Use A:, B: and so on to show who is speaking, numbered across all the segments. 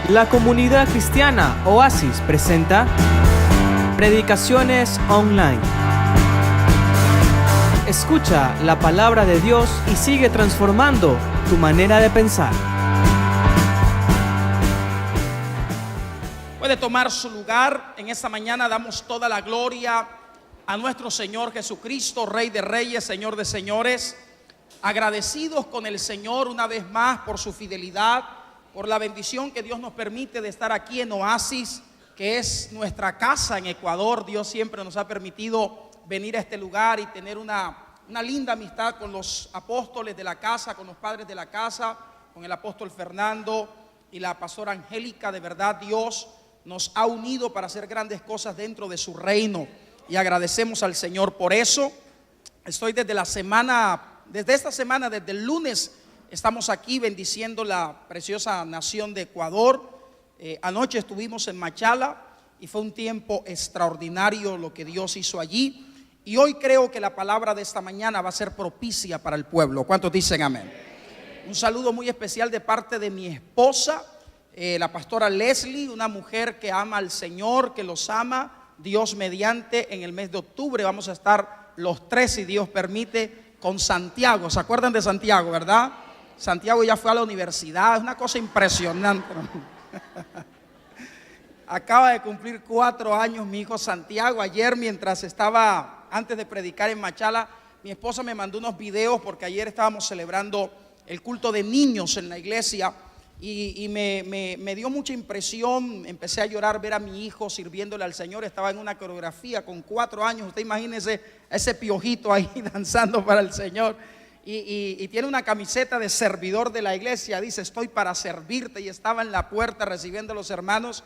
A: La comunidad cristiana Oasis presenta Predicaciones Online. Escucha la palabra de Dios y sigue transformando tu manera de pensar.
B: Puede tomar su lugar. En esta mañana damos toda la gloria a nuestro Señor Jesucristo, Rey de Reyes, Señor de Señores. Agradecidos con el Señor una vez más por su fidelidad, por la bendición que Dios nos permite de estar aquí en Oasis, que es nuestra casa en Ecuador. Dios siempre nos ha permitido venir a este lugar y tener una linda amistad con los apóstoles de la casa, con los padres de la casa, con el apóstol Fernando y la pastora Angélica. De verdad, Dios nos ha unido para hacer grandes cosas dentro de su reino y agradecemos al Señor por eso. Estoy desde esta semana, desde el lunes, estamos aquí bendiciendo la preciosa nación de Ecuador. Anoche estuvimos en Machala y fue un tiempo extraordinario lo que Dios hizo allí. Y hoy creo que la palabra de esta mañana va a ser propicia para el pueblo. ¿Cuántos dicen amén? Un saludo muy especial de parte de mi esposa, la pastora Leslie, una mujer que ama al Señor, que los ama. Dios mediante, en el mes de octubre vamos a estar los tres, si Dios permite, con Santiago. ¿Se acuerdan de Santiago, verdad? Santiago ya fue a la universidad, es una cosa impresionante. Acaba de cumplir 4 años mi hijo Santiago. Ayer, mientras estaba, antes de predicar en Machala, mi esposa me mandó unos videos porque ayer estábamos celebrando el culto de niños en la iglesia y me dio mucha impresión. Empecé a llorar ver a mi hijo sirviéndole al Señor. Estaba en una coreografía con 4 años. Usted imagínese ese piojito ahí danzando para el Señor. Y tiene una camiseta de servidor de la iglesia. Dice: estoy para servirte. Y estaba en la puerta recibiendo a los hermanos.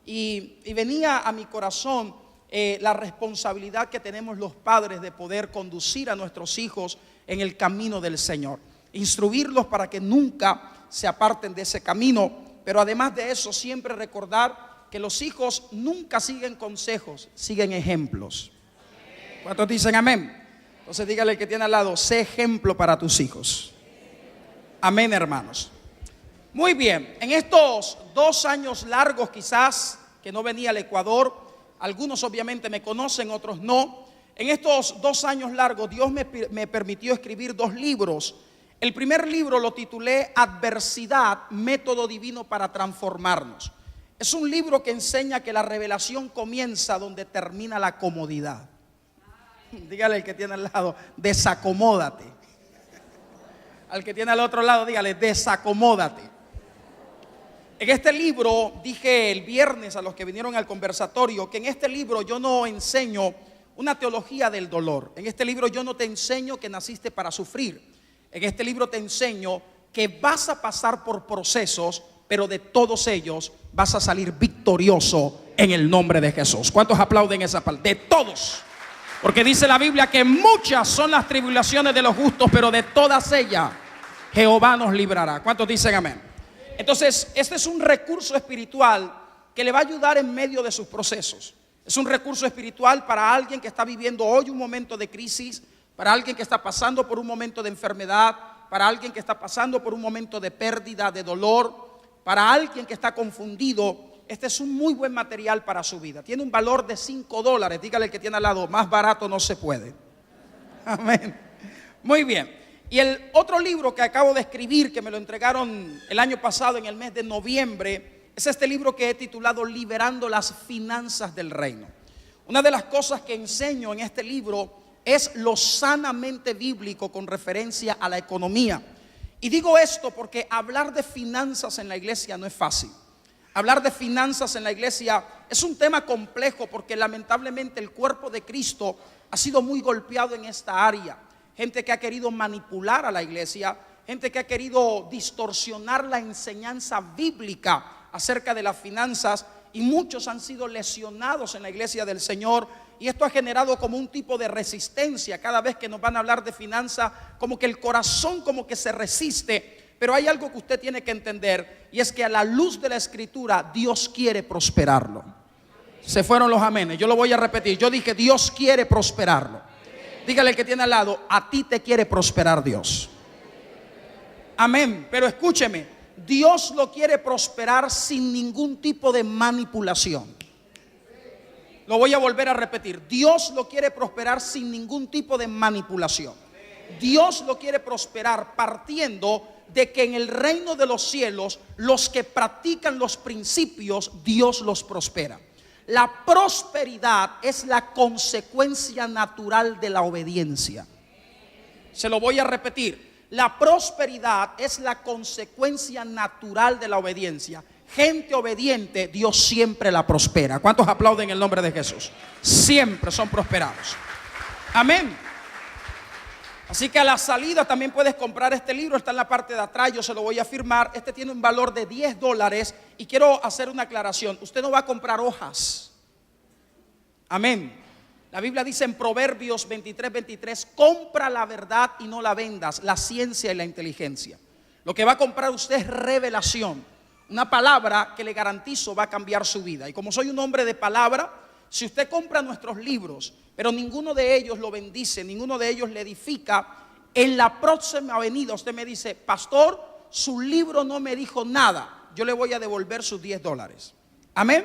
B: Y venía a mi corazón la responsabilidad que tenemos los padres de poder conducir a nuestros hijos en el camino del Señor, instruirlos para que nunca se aparten de ese camino. Pero además de eso, siempre recordar que los hijos nunca siguen consejos, siguen ejemplos. ¿Cuántos dicen amén? Entonces dígale al que tiene al lado: sé ejemplo para tus hijos. Amén, hermanos. Muy bien, en estos 2 años largos quizás que no venía al Ecuador, algunos obviamente me conocen, otros no. En estos 2 años largos Dios me permitió escribir 2 libros. El primer libro lo titulé Adversidad, método divino para transformarnos. Es un libro que enseña que la revelación comienza donde termina la comodidad. Dígale al que tiene al lado: desacomódate. Al que tiene al otro lado, dígale: desacomódate. En este libro, dije el viernes a los que vinieron al conversatorio, que en este libro yo no enseño una teología del dolor. En este libro yo no te enseño que naciste para sufrir. En este libro te enseño que vas a pasar por procesos, pero de todos ellos vas a salir victorioso en el nombre de Jesús. ¿Cuántos aplauden esa palabra? De todos. Porque dice la Biblia que muchas son las tribulaciones de los justos, pero de todas ellas Jehová nos librará. ¿Cuántos dicen amén? Entonces, este es un recurso espiritual que le va a ayudar en medio de sus procesos. Es un recurso espiritual para alguien que está viviendo hoy un momento de crisis, para alguien que está pasando por un momento de enfermedad, para alguien que está pasando por un momento de pérdida, de dolor, para alguien que está confundido. Este es un muy buen material para su vida. Tiene un valor de $5. Dígale al que tiene al lado: más barato no se puede. Amén. Muy bien. Y el otro libro que acabo de escribir, que me lo entregaron el año pasado en el mes de noviembre, es este libro que he titulado Liberando las finanzas del reino. Una de las cosas que enseño en este libro es lo sanamente bíblico con referencia a la economía. Y digo esto porque hablar de finanzas en la iglesia no es fácil. Hablar de finanzas en la iglesia es un tema complejo porque lamentablemente el cuerpo de Cristo ha sido muy golpeado en esta área. Gente que ha querido manipular a la iglesia, gente que ha querido distorsionar la enseñanza bíblica acerca de las finanzas, y muchos han sido lesionados en la iglesia del Señor. Y esto ha generado como un tipo de resistencia. Cada vez que nos van a hablar de finanzas, como que el corazón como que se resiste. Pero hay algo que usted tiene que entender, y es que a la luz de la Escritura Dios quiere prosperarlo. Se fueron los amenes. Yo lo voy a repetir. Yo dije: Dios quiere prosperarlo. Dígale al que tiene al lado: a ti te quiere prosperar Dios. Amén. Pero escúcheme, Dios lo quiere prosperar sin ningún tipo de manipulación. Lo voy a volver a repetir. Dios lo quiere prosperar sin ningún tipo de manipulación. Dios lo quiere prosperar partiendo de que en el reino de los cielos, los que practican los principios, Dios los prospera. La prosperidad es la consecuencia natural de la obediencia. Se lo voy a repetir. La prosperidad es la consecuencia natural de la obediencia. Gente obediente, Dios siempre la prospera. ¿Cuántos aplauden el nombre de Jesús? Siempre son prosperados. Amén. Así que a la salida también puedes comprar este libro. Está en la parte de atrás, yo se lo voy a firmar. Este tiene un valor de $10. Y quiero hacer una aclaración. Usted no va a comprar hojas. Amén. La Biblia dice en Proverbios 23:23, compra la verdad y no la vendas, la ciencia y la inteligencia. Lo que va a comprar usted es revelación. Una palabra que le garantizo va a cambiar su vida. Y como soy un hombre de palabra, si usted compra nuestros libros, pero ninguno de ellos lo bendice, ninguno de ellos le edifica, en la próxima venida usted me dice, pastor, su libro no me dijo nada, yo le voy a devolver sus $10. Amén.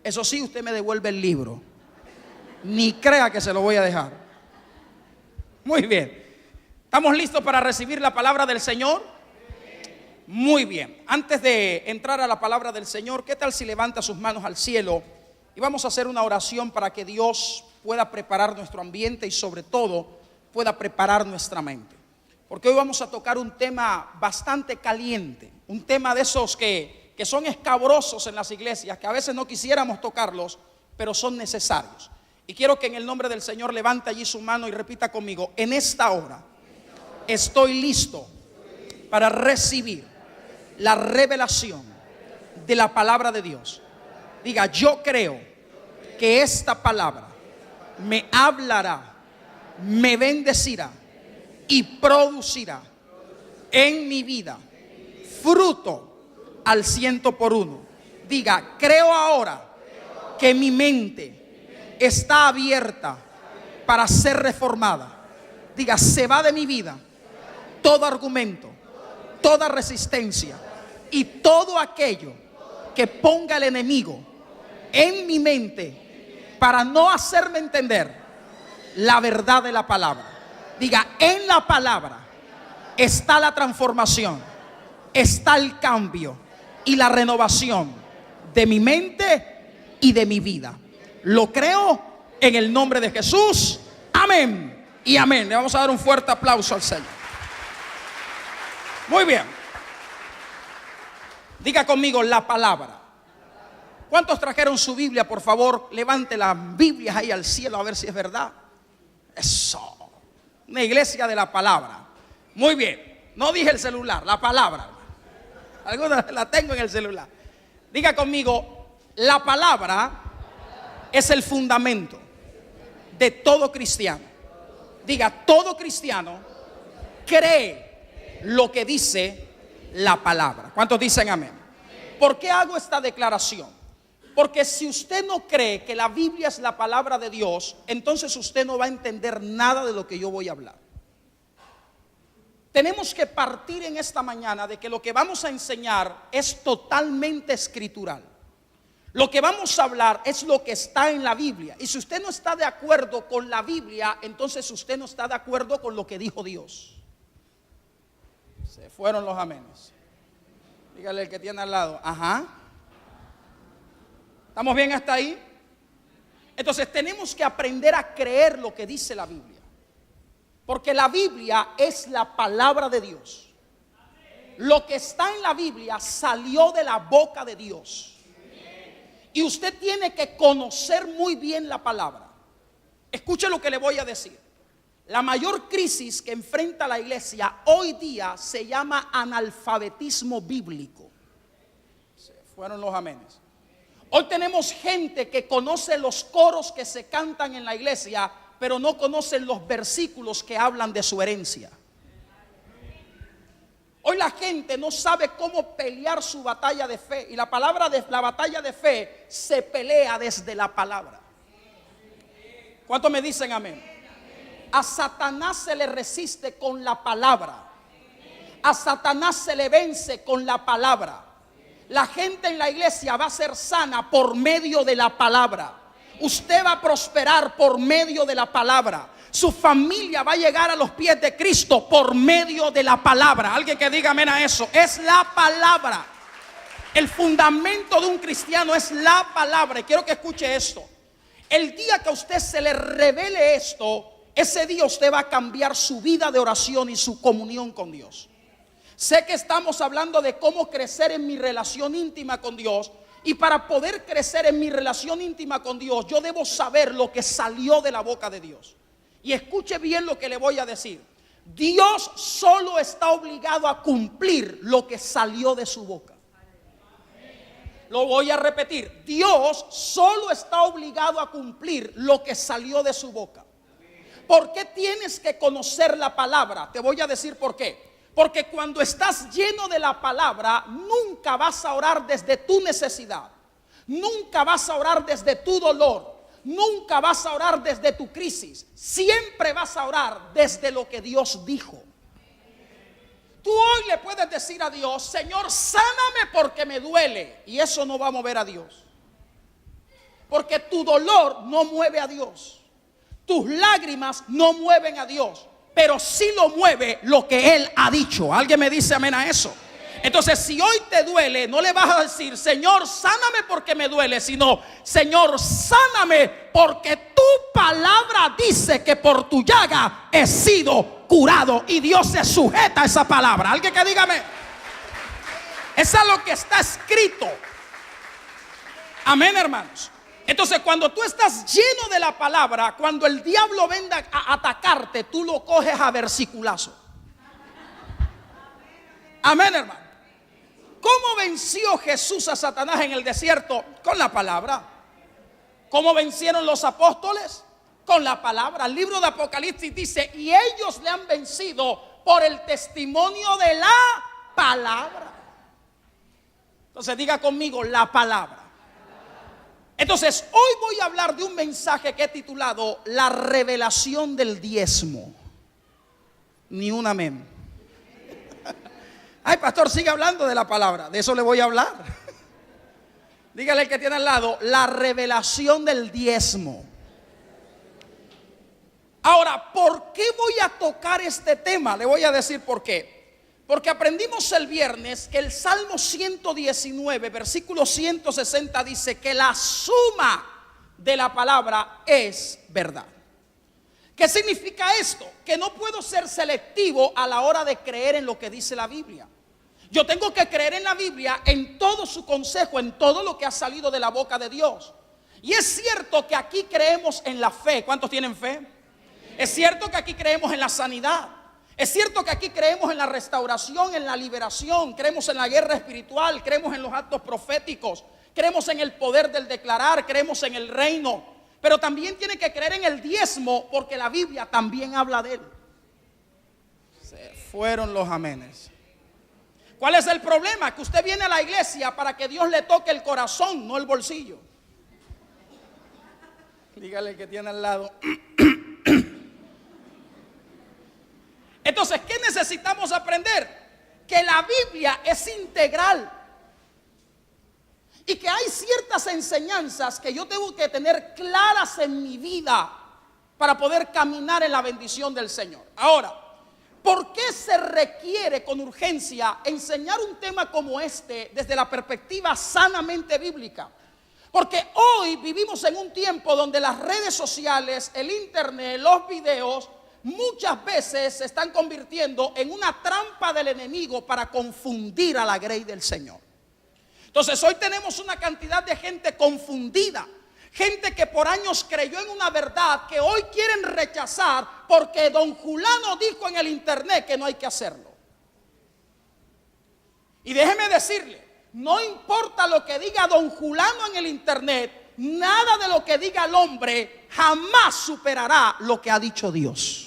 B: Eso sí, usted me devuelve el libro. Ni crea que se lo voy a dejar. Muy bien. ¿Estamos listos para recibir la palabra del Señor? Muy bien. Antes de entrar a la palabra del Señor, ¿qué tal si levanta sus manos al cielo? Y vamos a hacer una oración para que Dios pueda preparar nuestro ambiente y sobre todo pueda preparar nuestra mente. Porque hoy vamos a tocar un tema bastante caliente. Un tema de esos que son escabrosos en las iglesias, que a veces no quisiéramos tocarlos, pero son necesarios. Y quiero que en el nombre del Señor levante allí su mano y repita conmigo: en esta hora estoy listo para recibir la revelación de la palabra de Dios. Diga, yo creo que esta palabra me hablará, me bendecirá y producirá en mi vida fruto al 100%. Diga, creo ahora que mi mente está abierta para ser reformada. Diga, se va de mi vida todo argumento, toda resistencia y todo aquello que ponga el enemigo en mi mente para no hacerme entender la verdad de la palabra. Diga, en la palabra está la transformación, está el cambio y la renovación de mi mente y de mi vida. Lo creo en el nombre de Jesús. Amén y amén. Le vamos a dar un fuerte aplauso al Señor. Muy bien. Diga conmigo, la palabra. ¿Cuántos trajeron su Biblia? Por favor, levante las Biblias ahí al cielo a ver si es verdad. Eso. Una iglesia de la palabra. Muy bien. No dije el celular, la palabra. Algunas la tengo en el celular. Diga conmigo, la palabra es el fundamento de todo cristiano. Diga, todo cristiano cree lo que dice la palabra. ¿Cuántos dicen amén? ¿Por qué hago esta declaración? Porque si usted no cree que la Biblia es la palabra de Dios, entonces usted no va a entender nada de lo que yo voy a hablar. Tenemos que partir en esta mañana de que lo que vamos a enseñar es totalmente escritural. Lo que vamos a hablar es lo que está en la Biblia. Y si usted no está de acuerdo con la Biblia, entonces usted no está de acuerdo con lo que dijo Dios. Se fueron los amenes. Dígale al que tiene al lado, ajá. ¿Estamos bien hasta ahí? Entonces tenemos que aprender a creer lo que dice la Biblia. Porque la Biblia es la palabra de Dios. Lo que está en la Biblia salió de la boca de Dios. Y usted tiene que conocer muy bien la palabra. Escuche lo que le voy a decir. La mayor crisis que enfrenta la iglesia hoy día se llama analfabetismo bíblico. Se fueron los amenes. Hoy tenemos gente que conoce los coros que se cantan en la iglesia, pero no conocen los versículos que hablan de su herencia. Hoy la gente no sabe cómo pelear su batalla de fe. Y la batalla de fe se pelea desde la palabra. ¿Cuántos me dicen amén? A Satanás se le resiste con la palabra. a Satanás se le vence con la palabra. La gente en la iglesia va a ser sana por medio de la palabra. Usted va a prosperar por medio de la palabra. Su familia va a llegar a los pies de Cristo por medio de la palabra. Alguien que diga amén a eso. Es la palabra. El fundamento de un cristiano es la palabra. Y quiero que escuche esto. El día que a usted se le revele esto, ese día usted va a cambiar su vida de oración y su comunión con Dios. Sé que estamos hablando de cómo crecer en mi relación íntima con Dios. Y para poder crecer en mi relación íntima con Dios, yo debo saber lo que salió de la boca de Dios. Y escuche bien lo que le voy a decir. Dios solo está obligado a cumplir lo que salió de su boca. Lo voy a repetir. Dios solo está obligado a cumplir lo que salió de su boca. ¿Por qué tienes que conocer la palabra? Te voy a decir por qué. Porque cuando estás lleno de la palabra, nunca vas a orar desde tu necesidad. Nunca vas a orar desde tu dolor. Nunca vas a orar desde tu crisis. Siempre vas a orar desde lo que Dios dijo. Tú hoy le puedes decir a Dios: Señor, sáname porque me duele. Y eso no va a mover a Dios. Porque tu dolor no mueve a Dios. Tus lágrimas no mueven a Dios. Pero sí lo mueve lo que Él ha dicho. ¿Alguien me dice amén a eso? Entonces, si hoy te duele, no le vas a decir: Señor, sáname porque me duele, sino: Señor, sáname porque tu palabra dice que por tu llaga he sido curado. Y Dios se sujeta a esa palabra. Alguien que dígame. Eso es lo que está escrito. Amén, hermanos. Entonces, cuando tú estás lleno de la palabra, cuando el diablo venga a atacarte, tú lo coges a versiculazo. Amén, hermano. ¿Cómo venció Jesús a Satanás en el desierto? Con la palabra. ¿Cómo vencieron los apóstoles? Con la palabra. El libro de Apocalipsis dice: y ellos le han vencido por el testimonio de la palabra. Entonces diga conmigo: la palabra. Entonces, hoy voy a hablar de un mensaje que he titulado La revelación del diezmo. Ni un amén. Ay, pastor, sigue hablando de la palabra. De eso le voy a hablar. Dígale al que tiene al lado: la revelación del diezmo. Ahora, ¿por qué voy a tocar este tema? Le voy a decir por qué. Porque aprendimos el viernes que el Salmo 119, versículo 160 dice que la suma de la palabra es verdad. ¿Qué significa esto? Que no puedo ser selectivo a la hora de creer en lo que dice la Biblia. Yo tengo que creer en la Biblia, en todo su consejo, en todo lo que ha salido de la boca de Dios. Y es cierto que aquí creemos en la fe. ¿Cuántos tienen fe? Es cierto que aquí creemos en la sanidad. Es cierto que aquí creemos en la restauración, en la liberación, creemos en la guerra espiritual, creemos en los actos proféticos, creemos en el poder del declarar, creemos en el reino. Pero también tiene que creer en el diezmo, porque la Biblia también habla de él. Se fueron los amenes. ¿Cuál es el problema? Que usted viene a la iglesia para que Dios le toque el corazón, no el bolsillo. Dígale que tiene al lado. Entonces, ¿qué necesitamos aprender? Que la Biblia es integral y que hay ciertas enseñanzas que yo tengo que tener claras en mi vida para poder caminar en la bendición del Señor. Ahora, ¿por qué se requiere con urgencia enseñar un tema como este desde la perspectiva sanamente bíblica? Porque hoy vivimos en un tiempo donde las redes sociales, el internet, los videos, muchas veces se están convirtiendo en una trampa del enemigo para confundir a la grey del Señor. Entonces hoy tenemos una cantidad de gente confundida, gente que por años creyó en una verdad que hoy quieren rechazar porque don Julano dijo en el internet que no hay que hacerlo. Y déjeme decirle, no importa lo que diga don Julano en el internet, nada de lo que diga el hombre jamás superará lo que ha dicho Dios.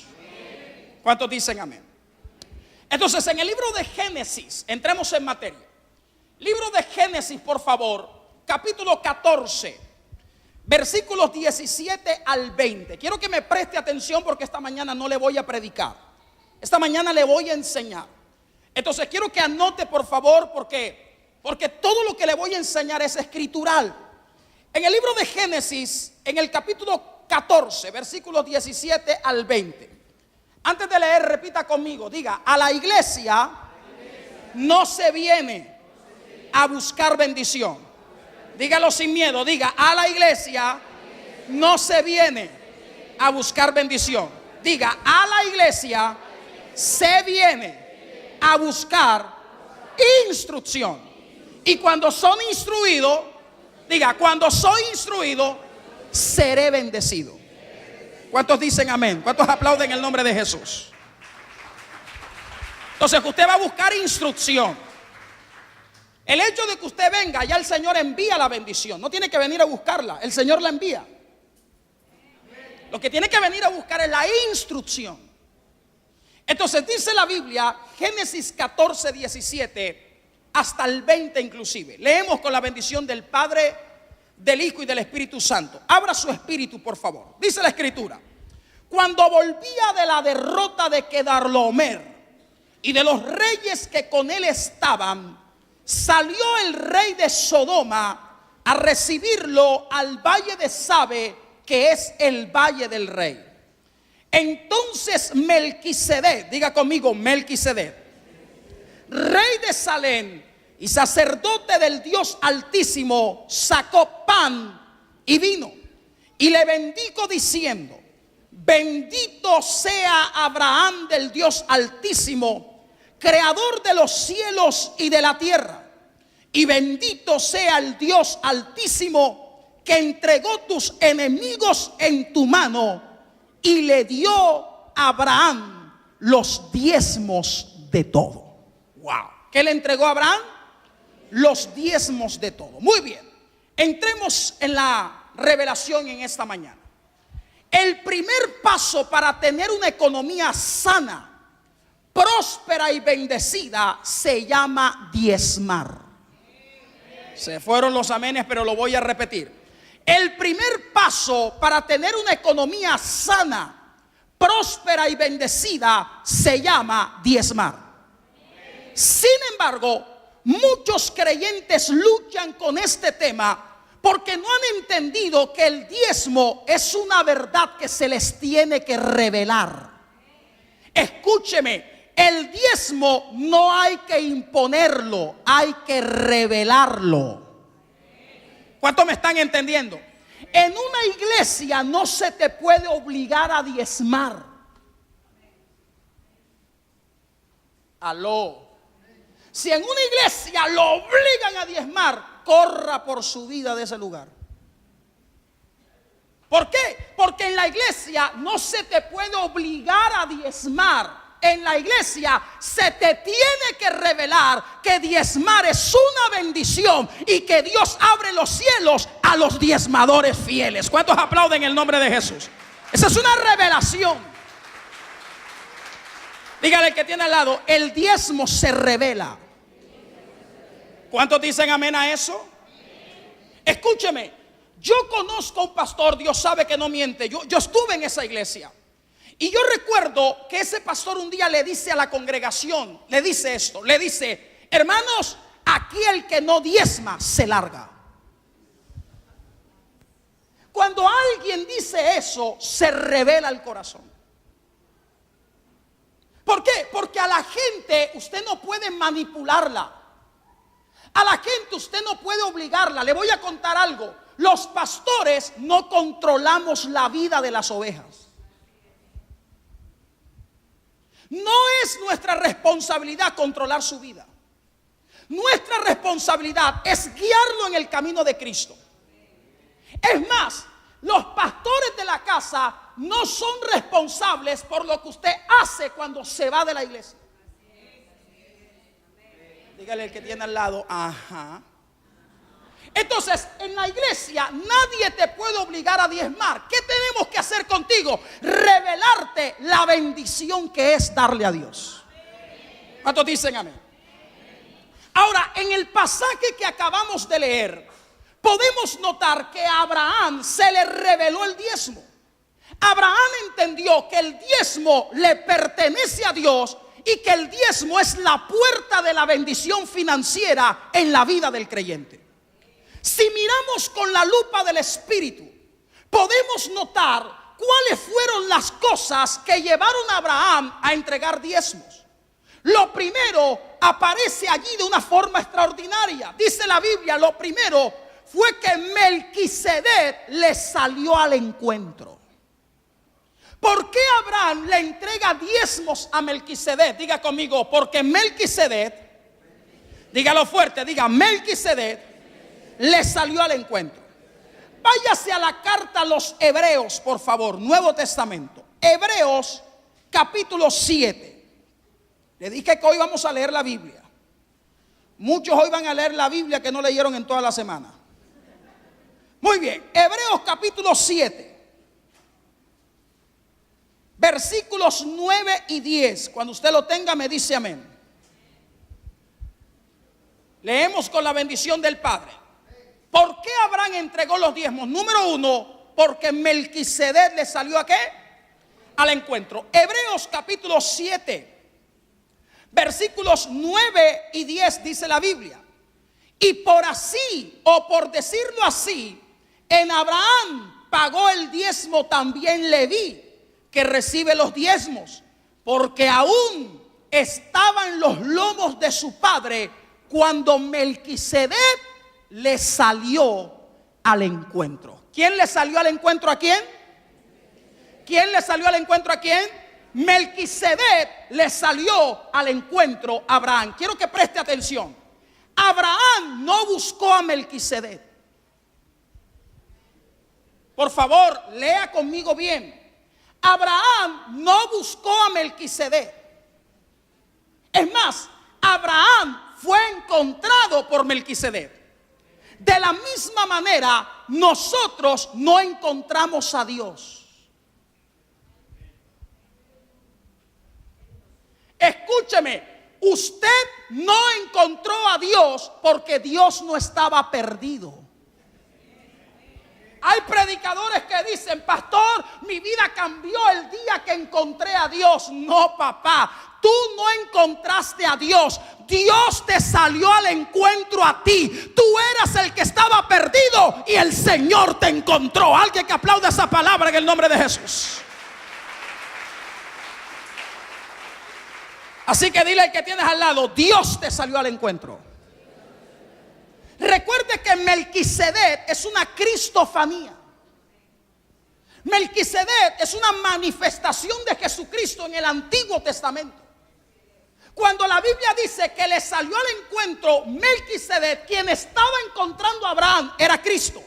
B: ¿Cuántos dicen amén? Entonces, en el libro de Génesis, entremos en materia. Libro de Génesis, por favor, capítulo 14, versículos 17 al 20. Quiero que me preste atención porque esta mañana no le voy a predicar. Esta mañana le voy a enseñar. Entonces quiero que anote, por favor, porque todo lo que le voy a enseñar es escritural. En el libro de Génesis, en el capítulo 14, versículos 17 al 20. Antes de leer, repita conmigo, diga: a la iglesia no se viene a buscar bendición. Dígalo sin miedo, diga: a la iglesia no se viene a buscar bendición. Diga: a la iglesia se viene a buscar instrucción. Y cuando son instruidos, diga: cuando soy instruido, seré bendecido. ¿Cuántos dicen amén? ¿Cuántos aplauden el nombre de Jesús? Entonces usted va a buscar instrucción. El hecho de que usted venga, ya el Señor envía la bendición. No tiene que venir a buscarla, el Señor la envía. Lo que tiene que venir a buscar es la instrucción. Entonces dice la Biblia, Génesis 14, 17 hasta el 20 inclusive. Leemos con la bendición del Padre, del Hijo y del Espíritu Santo. Abra su espíritu, por favor. Dice la Escritura: cuando volvía de la derrota de Quedarlaomer y de los reyes que con él estaban, salió el rey de Sodoma a recibirlo al valle de Sabe, que es el valle del rey. Entonces Melquisedec, diga conmigo, Melquisedec, rey de Salem y sacerdote del Dios Altísimo, sacó pan y vino y le bendijo diciendo: bendito sea Abraham del Dios Altísimo, creador de los cielos y de la tierra, y bendito sea el Dios Altísimo que entregó tus enemigos en tu mano y le dio a Abraham los diezmos de todo. Wow. ¿Qué le entregó a Abraham? Los diezmos de todo. Muy bien, entremos en la revelación en esta mañana. El primer paso para tener una economía sana, próspera y bendecida se llama diezmar. Se fueron los amenes, pero lo voy a repetir. El primer paso para tener una economía sana, próspera y bendecida se llama diezmar. Sin embargo, muchos creyentes luchan con este tema porque no han entendido que el diezmo es una verdad que se les tiene que revelar. Escúcheme, el diezmo no hay que imponerlo, hay que revelarlo. ¿Cuántos me están entendiendo? En una iglesia no se te puede obligar a diezmar. Aló. Si en una iglesia lo obligan a diezmar, corra por su vida de ese lugar. ¿Por qué? Porque en la iglesia no se te puede obligar a diezmar. En la iglesia se te tiene que revelar que diezmar es una bendición y que Dios abre los cielos a los diezmadores fieles. ¿Cuántos aplauden el nombre de Jesús? Esa es una revelación. Dígale al que tiene al lado: el diezmo se revela. ¿Cuántos dicen amén a eso? Escúcheme, yo conozco a un pastor, Dios sabe que no miente. Yo estuve en esa iglesia. Y yo recuerdo que ese pastor un día le dice a la congregación, le dice esto, le dice: hermanos, aquí el que no diezma se larga. Cuando alguien dice eso, se revela el corazón. ¿Por qué? Porque a la gente usted no puede manipularla. A la gente usted no puede obligarla. Le voy a contar algo. Los pastores no controlamos la vida de las ovejas. No es nuestra responsabilidad controlar su vida. Nuestra responsabilidad es guiarlo en el camino de Cristo. Es más, los pastores de la casa no son responsables por lo que usted hace cuando se va de la iglesia. Dígale al que tiene al lado: ajá. Entonces, en la iglesia nadie te puede obligar a diezmar. ¿Qué tenemos que hacer contigo? Revelarte la bendición que es darle a Dios. ¿Cuántos dicen amén? Ahora, en el pasaje que acabamos de leer, podemos notar que a Abraham se le reveló el diezmo. Abraham entendió que el diezmo le pertenece a Dios y que el diezmo es la puerta de la bendición financiera en la vida del creyente. Si miramos con la lupa del Espíritu, podemos notar cuáles fueron las cosas que llevaron a Abraham a entregar diezmos. Lo primero aparece allí de una forma extraordinaria. Dice la Biblia, lo primero fue que Melquisedec le salió al encuentro. ¿Por qué Abraham le entrega diezmos a Melquisedec? Diga conmigo, porque Melquisedec, dígalo fuerte, diga, Melquisedec le salió al encuentro. Váyase a la carta a los Hebreos, por favor, Nuevo Testamento. Hebreos capítulo 7. Le dije que hoy vamos a leer la Biblia. Muchos hoy van a leer la Biblia que no leyeron en toda la semana. Muy bien, Hebreos capítulo 7. Versículos 9 y 10. Cuando usted lo tenga me dice amén. Leemos con la bendición del Padre. ¿Por qué Abraham entregó los diezmos? Número 1, porque Melquisedec le salió ¿a qué? Al encuentro. Hebreos capítulo 7, versículos 9 y 10 dice la Biblia. Y por así, o por decirlo así, en Abraham pagó el diezmo también Leví, que recibe los diezmos, porque aún estaban los lomos de su padre cuando Melquisedec le salió al encuentro. ¿Quién le salió al encuentro a quién? ¿Quién le salió al encuentro a quién? Melquisedec le salió al encuentro a Abraham. Quiero que preste atención. Abraham no buscó a Melquisedec. Por favor, lea conmigo bien. Abraham no buscó a Melquisedec. Es más, Abraham fue encontrado por Melquisedec. De la misma manera, nosotros no encontramos a Dios. Escúcheme, usted no encontró a Dios porque Dios no estaba perdido. Hay predicadores que dicen, pastor, mi vida cambió el día que encontré a Dios. No, papá, tú no encontraste a Dios. Dios te salió al encuentro a ti. Tú eras el que estaba perdido y el Señor te encontró. Alguien que aplaude esa palabra en el nombre de Jesús. Así que dile al que tienes al lado, Dios te salió al encuentro. Recuerde que Melquisedec es una cristofanía. Melquisedec es una manifestación de Jesucristo en el Antiguo Testamento. Cuando la Biblia dice que le salió al encuentro Melquisedec, quien estaba encontrando a Abraham era Cristo.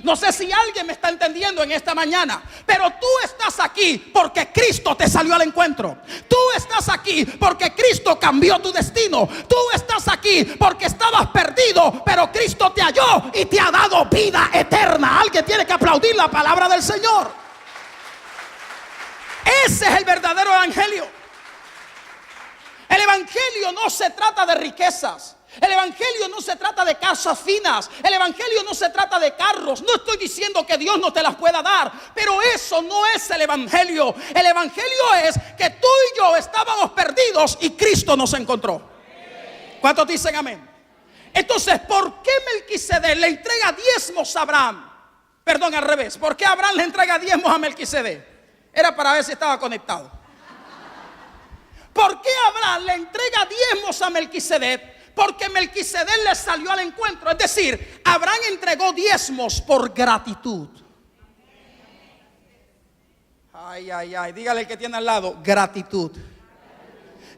B: No sé si alguien me está entendiendo en esta mañana, pero tú estás aquí porque Cristo te salió al encuentro. Tú estás aquí porque Cristo cambió tu destino. Tú estás aquí porque estabas perdido, pero Cristo te halló y te ha dado vida eterna. Alguien tiene que aplaudir la palabra del Señor. Ese es el verdadero evangelio. El evangelio no se trata de riquezas. El evangelio no se trata de casas finas. El evangelio no se trata de carros. No estoy diciendo que Dios no te las pueda dar, pero eso no es el evangelio. El evangelio es que tú y yo estábamos perdidos y Cristo nos encontró. ¿Cuántos dicen amén? Entonces, ¿por qué Melquisedec le entrega diezmos a Abraham? Perdón, al revés. ¿Por qué Abraham le entrega diezmos a Melquisedec? Era para ver si estaba conectado. ¿Por qué Abraham le entrega diezmos a Melquisedec? Porque Melquisedec le salió al encuentro. Es decir, Abraham entregó diezmos por gratitud. Ay, ay, ay. Dígale al que tiene al lado, gratitud.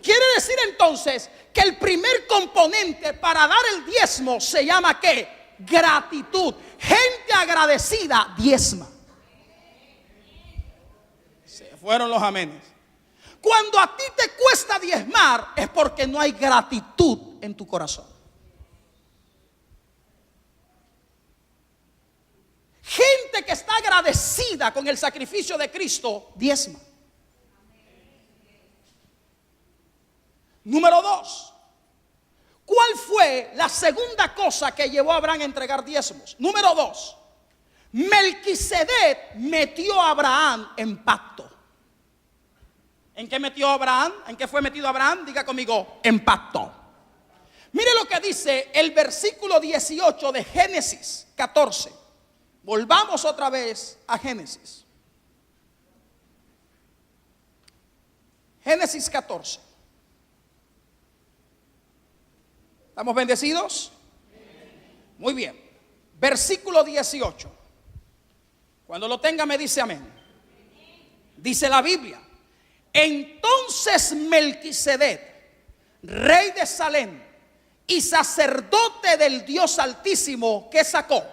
B: Quiere decir entonces que el primer componente para dar el diezmo se llama ¿qué? Gratitud. Gente agradecida diezma. Se fueron los amenes. Cuando a ti te cuesta diezmar es porque no hay gratitud en tu corazón. Gente que está agradecida con el sacrificio de Cristo diezma. Número 2. ¿Cuál fue la segunda cosa que llevó a Abraham a entregar diezmos? Número 2. Melquisedec metió a Abraham en pacto. ¿En qué metió Abraham? ¿En qué fue metido Abraham? Diga conmigo, en pacto. Mire lo que dice el versículo 18 de Génesis 14. Volvamos otra vez a Génesis. Génesis 14. ¿Estamos bendecidos? Muy bien. Versículo 18. Cuando lo tenga me dice amén. Dice la Biblia: entonces Melquisedec, rey de Salem y sacerdote del Dios Altísimo, ¿qué sacó?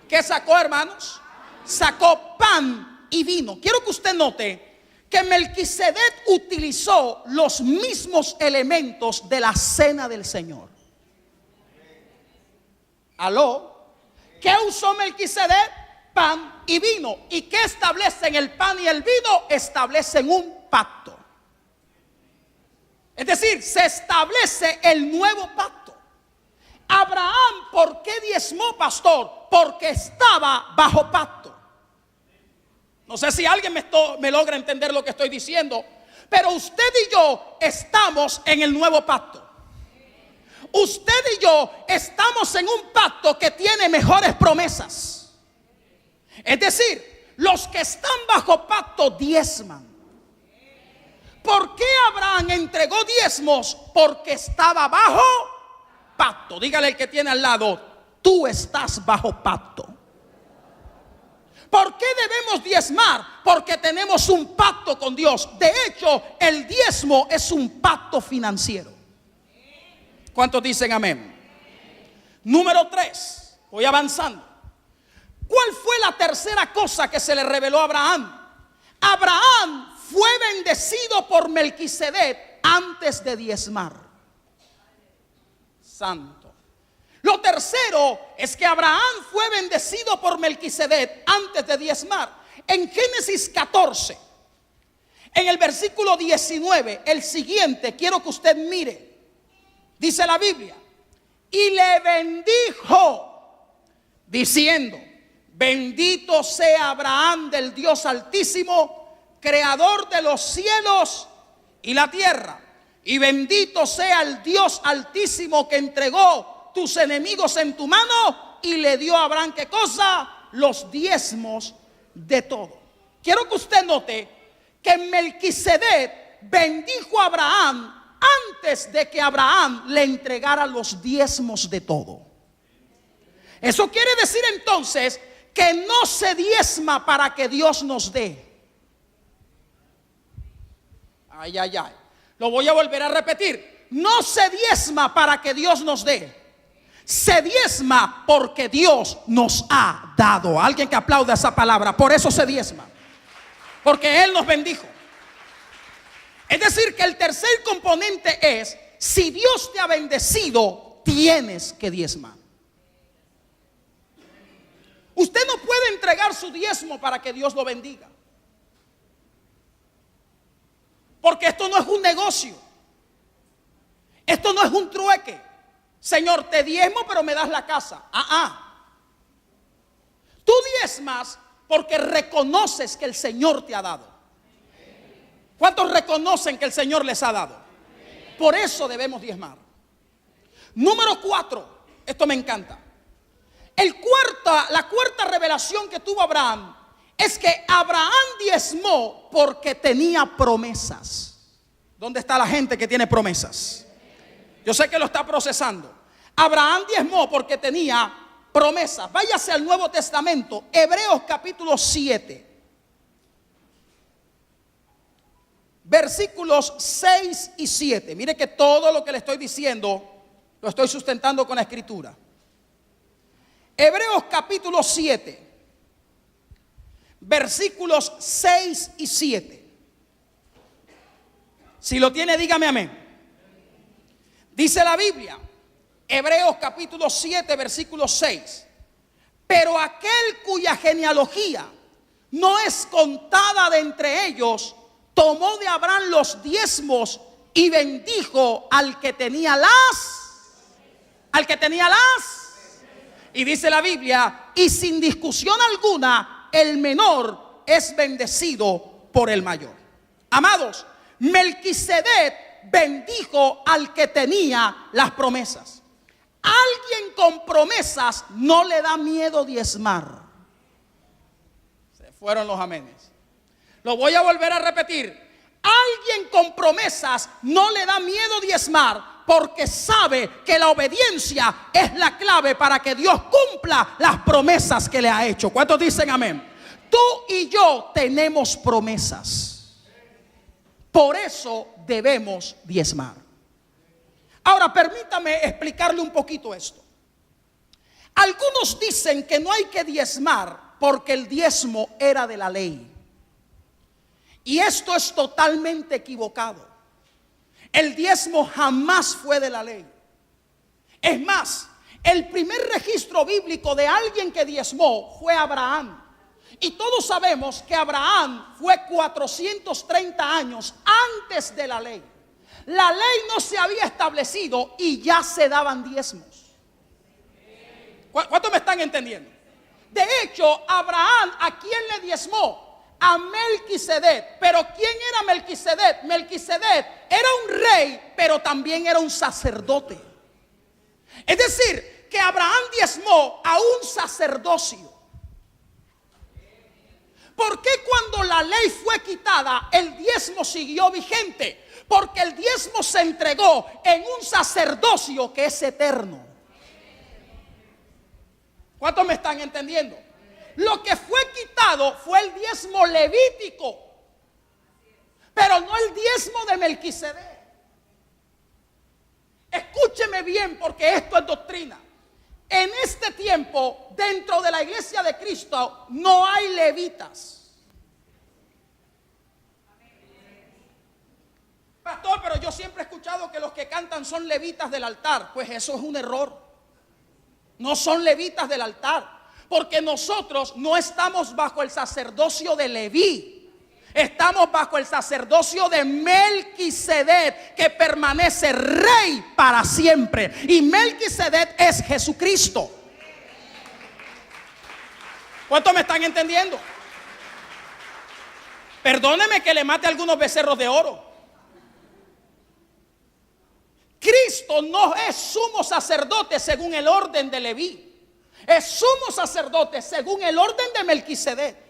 B: ¿Qué sacó, hermanos? Sacó pan y vino. Quiero que usted note que Melquisedec utilizó los mismos elementos de la cena del Señor. ¿Aló? ¿Qué usó Melquisedec? Pan y vino. ¿Y qué establecen el pan y el vino? Establecen un pacto. Es decir, se establece el nuevo pacto. Abraham, ¿por qué diezmó, pastor? Porque estaba bajo pacto. No sé si alguien me logra entender lo que estoy diciendo, pero usted y yo estamos en el nuevo pacto. Usted y yo estamos en un pacto que tiene mejores promesas. Es decir, los que están bajo pacto diezman. ¿Por qué Abraham entregó diezmos? Porque estaba bajo pacto. Dígale al que tiene al lado: tú estás bajo pacto. ¿Por qué debemos diezmar? Porque tenemos un pacto con Dios. De hecho, el diezmo es un pacto financiero. ¿Cuántos dicen amén? Número 3. Voy avanzando. ¿Cuál fue la tercera cosa que se le reveló a Abraham? Abraham fue bendecido por Melquisedec antes de diezmar. Santo. Lo tercero es que Abraham fue bendecido por Melquisedec antes de diezmar. En Génesis 14, en el versículo 19, el siguiente, quiero que usted mire. Dice la Biblia: y le bendijo, diciendo: bendito sea Abraham del Dios Altísimo, creador de los cielos y la tierra. Y bendito sea el Dios Altísimo que entregó tus enemigos en tu mano y le dio a Abraham, ¿qué cosa? Los diezmos de todo. Quiero que usted note que Melquisedec bendijo a Abraham antes de que Abraham le entregara los diezmos de todo. Eso quiere decir entonces que no se diezma para que Dios nos dé. Ay, ay, ay. Lo voy a volver a repetir. No se diezma para que Dios nos dé. Se diezma porque Dios nos ha dado. Alguien que aplauda esa palabra. Por eso se diezma. Porque Él nos bendijo. Es decir, que el tercer componente es: si Dios te ha bendecido, tienes que diezmar. Usted no puede entregar su diezmo para que Dios lo bendiga. Porque esto no es un negocio. Esto no es un trueque. Señor, te diezmo pero me das la casa. Tú diezmas porque reconoces que el Señor te ha dado. ¿Cuántos reconocen que el Señor les ha dado? Por eso debemos diezmar. Número 4. Esto me encanta. La cuarta revelación que tuvo Abraham es que Abraham diezmó porque tenía promesas. ¿Dónde está la gente que tiene promesas? Yo sé que lo está procesando. Abraham diezmó porque tenía promesas. Váyase al Nuevo Testamento, Hebreos capítulo 7. Versículos 6 y 7. Mire que todo lo que le estoy diciendo lo estoy sustentando con la escritura. Hebreos capítulo 7, versículos 6 y 7. Si lo tiene, dígame amén. Dice la Biblia, Hebreos capítulo 7, versículo 6. Pero aquel cuya genealogía no es contada de entre ellos, tomó de Abraham los diezmos y bendijo al que tenía y dice la Biblia, y sin discusión alguna, el menor es bendecido por el mayor. Amados, Melquisedec bendijo al que tenía las promesas. Alguien con promesas no le da miedo diezmar. Se fueron los amenes. Lo voy a volver a repetir. Alguien con promesas no le da miedo diezmar, porque sabe que la obediencia es la clave para que Dios cumpla las promesas que le ha hecho. ¿Cuántos dicen amén? Tú y yo tenemos promesas. Por eso debemos diezmar. Ahora, permítame explicarle un poquito esto. Algunos dicen que no hay que diezmar porque el diezmo era de la ley. Y esto es totalmente equivocado. El diezmo jamás fue de la ley. Es más, el primer registro bíblico de alguien que diezmó fue Abraham. Y todos sabemos que Abraham fue 430 años antes de la ley. La ley no se había establecido y ya se daban diezmos. ¿Cuántos me están entendiendo? De hecho, Abraham, ¿a quién le diezmó? A Melquisedec. Pero ¿quién era Melquisedec? Melquisedec era un rey, pero también era un sacerdote. Es decir, que Abraham diezmó a un sacerdocio. ¿Por qué cuando la ley fue quitada el diezmo siguió vigente? Porque el diezmo se entregó en un sacerdocio que es eterno. ¿Cuántos me están entendiendo? Lo que fue quitado fue el diezmo levítico, pero no el diezmo de Melquisedec. Escúcheme bien, porque esto es doctrina. En este tiempo, dentro de la iglesia de Cristo, no hay levitas. Pastor, pero yo siempre he escuchado que los que cantan son levitas del altar. Pues eso es un error. No son levitas del altar. Porque nosotros no estamos bajo el sacerdocio de Leví. Estamos bajo el sacerdocio de Melquisedec, que permanece rey para siempre. Y Melquisedec es Jesucristo. ¿Cuántos me están entendiendo? Perdóneme que le mate algunos becerros de oro. Cristo no es sumo sacerdote según el orden de Leví. Es sumo sacerdote según el orden de Melquisedec.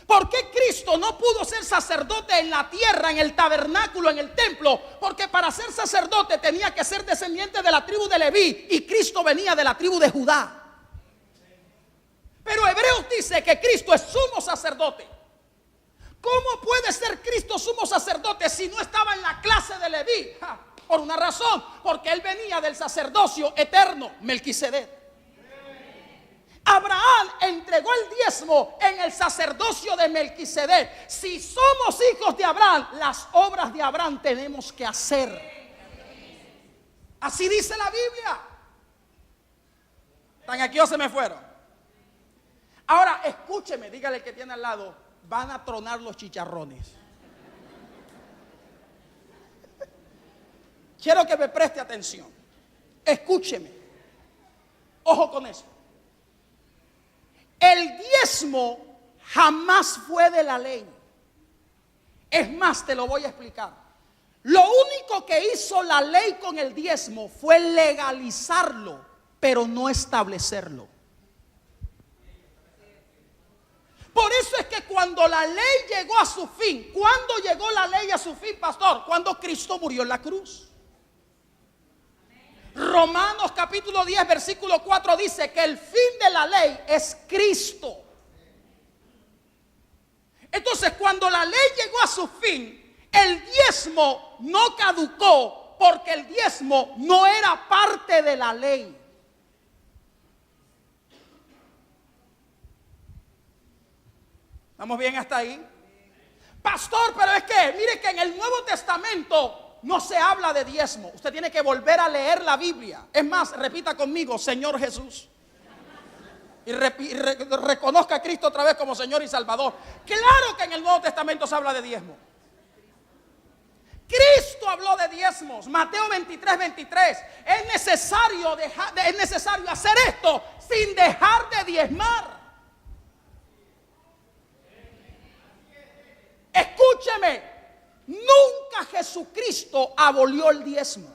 B: ¿Por qué Cristo no pudo ser sacerdote en la tierra, en el tabernáculo, en el templo? Porque para ser sacerdote tenía que ser descendiente de la tribu de Leví, y Cristo venía de la tribu de Judá. Pero Hebreos dice que Cristo es sumo sacerdote. ¿Cómo puede ser Cristo sumo sacerdote si no estaba en la clase de Leví? Por una razón, porque él venía del sacerdocio eterno, Melquisedec. Abraham entregó el diezmo en el sacerdocio de Melquisedec. Si somos hijos de Abraham, las obras de Abraham tenemos que hacer. Así dice la Biblia. ¿Están aquí o se me fueron? Ahora escúcheme, dígale al que tiene al lado: van a tronar los chicharrones. Quiero que me preste atención. Escúcheme. Ojo con eso. El diezmo jamás fue de la ley. Es más, te lo voy a explicar. Lo único que hizo la ley con el diezmo fue legalizarlo, pero no establecerlo. Por eso es que cuando la ley llegó a su fin, ¿cuándo llegó la ley a su fin, pastor? Cuando Cristo murió en la cruz. Romanos capítulo 10 versículo 4 dice que el fin de la ley es Cristo. Entonces, cuando la ley llegó a su fin, el diezmo no caducó, porque el diezmo no era parte de la ley. ¿Estamos bien hasta ahí? Pastor, pero es que, mire que en el Nuevo Testamento no se habla de diezmo. Usted tiene que volver a leer la Biblia. Es más, repita conmigo: Señor Jesús. Y reconozca a Cristo otra vez como Señor y Salvador. Claro que en el Nuevo Testamento se habla de diezmo. Cristo habló de diezmos. Mateo 23:23. Es necesario hacer esto sin dejar de diezmar. Escúcheme. Nunca Jesucristo abolió el diezmo.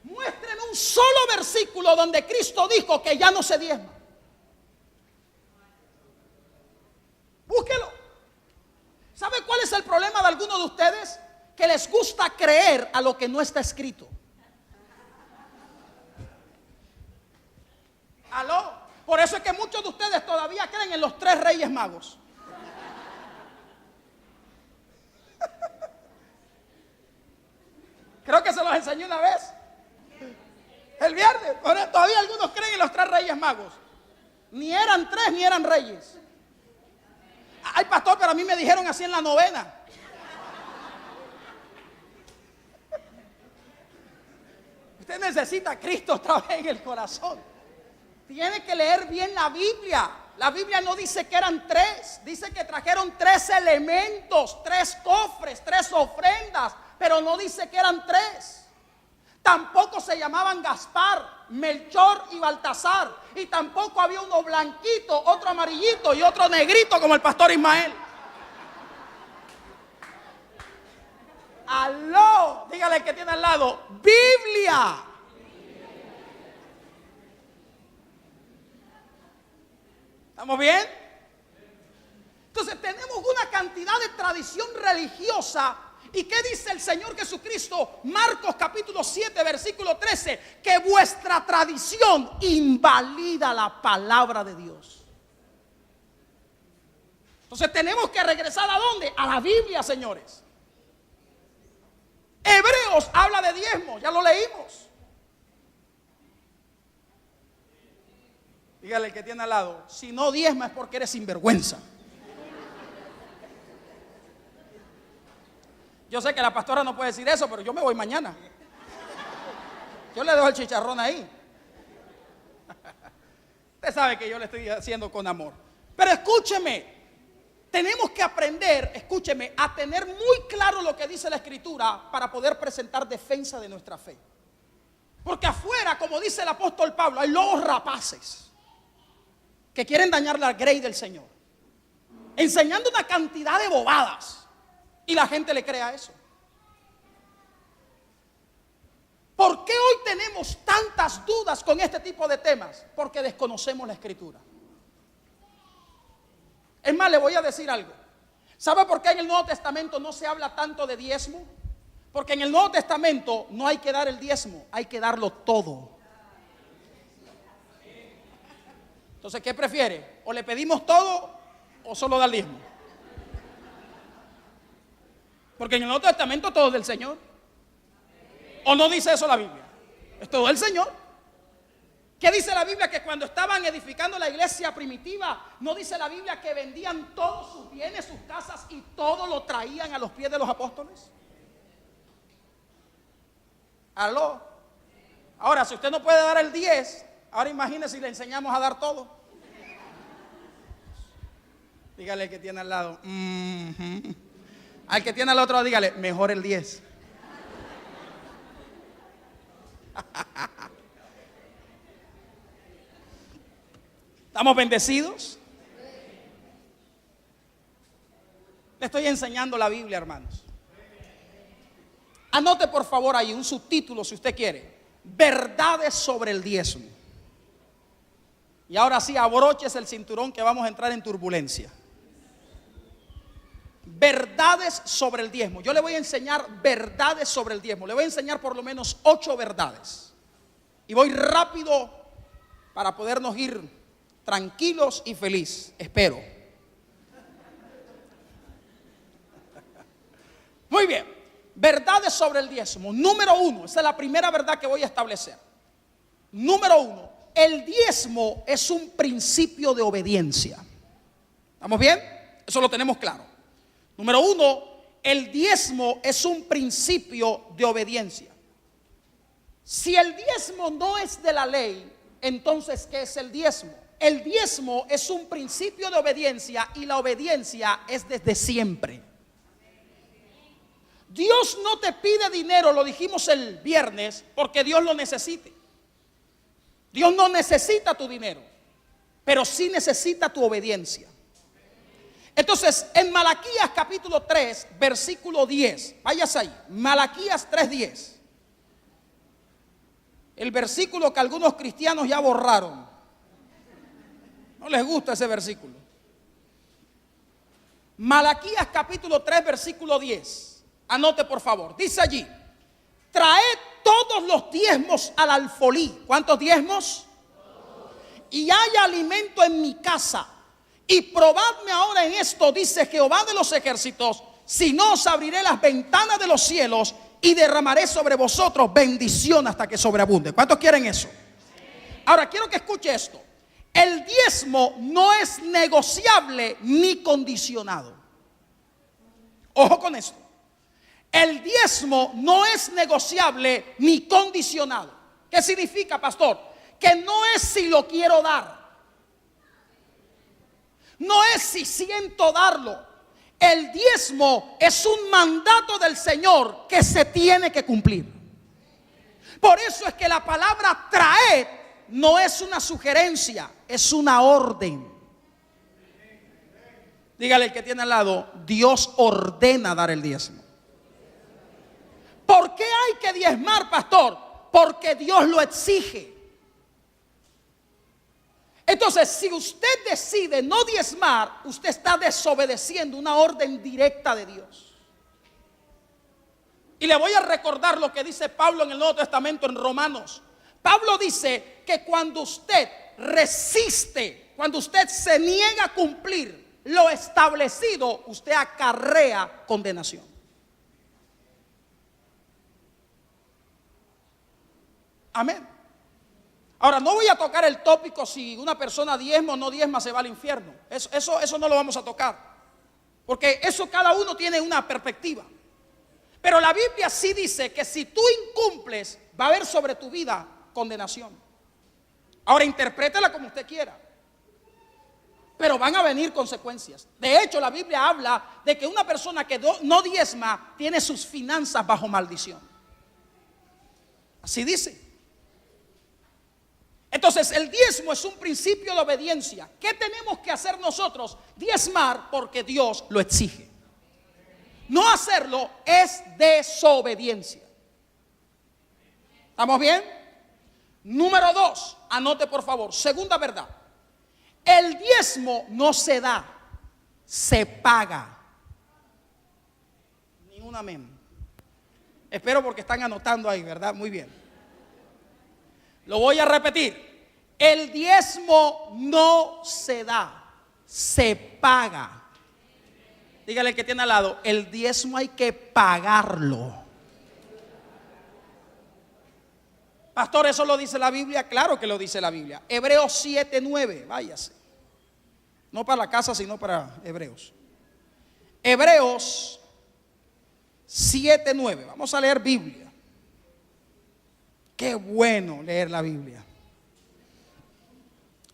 B: Muéstreme un solo versículo donde Cristo dijo que ya no se diezma. Búsquelo. ¿Sabe cuál es el problema de algunos de ustedes? Que les gusta creer a lo que no está escrito. ¿Aló? Por eso es que muchos de ustedes todavía creen en los 3 Reyes Magos. Creo que se los enseñé una vez. El viernes. Todavía algunos creen en los 3 Reyes Magos. Ni eran 3 ni eran reyes. Ay, pastor, pero a mí me dijeron así en la novena. Usted necesita a Cristo otra vez en el corazón. Tiene que leer bien la Biblia. La Biblia no dice que eran 3. Dice que trajeron 3 elementos, 3 cofres, 3 ofrendas. Pero no dice que eran 3. Tampoco se llamaban Gaspar, Melchor y Baltasar. Y tampoco había uno blanquito, otro amarillito y otro negrito como el pastor Ismael. Aló, dígale que tiene al lado, Biblia. ¿Estamos bien? Entonces tenemos una cantidad de tradición religiosa. ¿Y qué dice el Señor Jesucristo? Marcos capítulo 7 versículo 13. Que vuestra tradición invalida la palabra de Dios. Entonces tenemos que regresar ¿a dónde? A la Biblia, señores. Hebreos habla de diezmo, ya lo leímos. Dígale al que tiene al lado, si no diezma es porque eres sinvergüenza. Yo sé que la pastora no puede decir eso, pero yo me voy mañana. Yo le dejo el chicharrón ahí. Usted sabe que yo le estoy haciendo con amor. Pero escúcheme, tenemos que aprender, escúcheme, a tener muy claro lo que dice la Escritura para poder presentar defensa de nuestra fe. Porque afuera, como dice el apóstol Pablo, hay lobos rapaces que quieren dañar la grey del Señor, enseñando una cantidad de bobadas. Y la gente le cree a eso. ¿Por qué hoy tenemos tantas dudas con este tipo de temas? Porque desconocemos la Escritura. Es más, le voy a decir algo. ¿Sabe por qué en el Nuevo Testamento no se habla tanto de diezmo? Porque en el Nuevo Testamento no hay que dar el diezmo, hay que darlo todo. Entonces, ¿qué prefiere? ¿O le pedimos todo o solo da el diezmo? Porque en el Nuevo Testamento todo es del Señor. ¿O no dice eso la Biblia? Es todo del Señor. ¿Qué dice la Biblia? Que cuando estaban edificando la iglesia primitiva, ¿no dice la Biblia que vendían todos sus bienes, sus casas y todo lo traían a los pies de los apóstoles? ¿Aló? Ahora, si usted no puede dar el 10, ahora imagínese si le enseñamos a dar todo. Dígale al que tiene al lado. Al que tiene al otro, dígale, mejor el 10. ¿Estamos bendecidos? Le estoy enseñando la Biblia, hermanos. Anote por favor ahí un subtítulo si usted quiere. Verdades sobre el diezmo. Y ahora sí, abroches el cinturón que vamos a entrar en turbulencia. Verdades sobre el diezmo. Yo le voy a enseñar verdades sobre el diezmo. Le voy a enseñar por lo menos 8 verdades. Y voy rápido para podernos ir tranquilos y feliz. Espero. Muy bien. Verdades sobre el diezmo. Número 1. Esa es la primera verdad que voy a establecer. Número 1. El diezmo es un principio de obediencia. ¿Estamos bien? Eso lo tenemos claro. Número 1, el diezmo es un principio de obediencia. Si el diezmo no es de la ley, entonces ¿qué es el diezmo? El diezmo es un principio de obediencia y la obediencia es desde siempre. Dios no te pide dinero, lo dijimos el viernes, porque Dios lo necesite. Dios no necesita tu dinero, pero sí necesita tu obediencia. Entonces, en Malaquías capítulo 3, versículo 10, váyase ahí, Malaquías 3:10. El versículo que algunos cristianos ya borraron. No les gusta ese versículo. Malaquías capítulo 3, versículo 10. Anote por favor. Dice allí: traed todos los diezmos al alfolí. ¿Cuántos diezmos? Y hay alimento en mi casa. Y probadme ahora en esto, dice Jehová de los ejércitos, si no os abriré las ventanas de los cielos y derramaré sobre vosotros bendición hasta que sobreabunde. ¿Cuántos quieren eso? Ahora quiero que escuche esto. El diezmo no es negociable ni condicionado. Ojo con esto. El diezmo no es negociable ni condicionado. ¿Qué significa, pastor? Que no es si lo quiero dar. No es si siento darlo. El diezmo es un mandato del Señor que se tiene que cumplir. Por eso es que la palabra traed no es una sugerencia, es una orden. Dígale al que tiene al lado: Dios ordena dar el diezmo. ¿Por qué hay que diezmar, pastor? Porque Dios lo exige. Entonces, si usted decide no diezmar, usted está desobedeciendo una orden directa de Dios. Y le voy a recordar lo que dice Pablo en el Nuevo Testamento en Romanos. Pablo dice que cuando usted resiste, cuando usted se niega a cumplir lo establecido, usted acarrea condenación. Amén. Ahora, no voy a tocar el tópico si una persona diezma o no diezma se va al infierno. Eso no lo vamos a tocar. Porque eso cada uno tiene una perspectiva. Pero la Biblia sí dice que si tú incumples, va a haber sobre tu vida condenación. Ahora, interprétela como usted quiera. Pero van a venir consecuencias. De hecho, la Biblia habla de que una persona que no diezma tiene sus finanzas bajo maldición. Así dice. Entonces, el diezmo es un principio de obediencia. ¿Qué tenemos que hacer nosotros? Diezmar porque Dios lo exige. No hacerlo es desobediencia. ¿Estamos bien? Número 2, anote por favor. Segunda verdad. El diezmo no se da, se paga. Ni un amén. Espero porque están anotando ahí, ¿verdad? Muy bien. Lo voy a repetir. El diezmo no se da, se paga. Dígale al que tiene al lado: el diezmo hay que pagarlo. Pastor, ¿eso lo dice la Biblia? Claro que lo dice la Biblia. Hebreos 7:9, váyase. No para la casa, sino para Hebreos. Hebreos 7:9. Vamos a leer Biblia. Qué bueno leer la Biblia.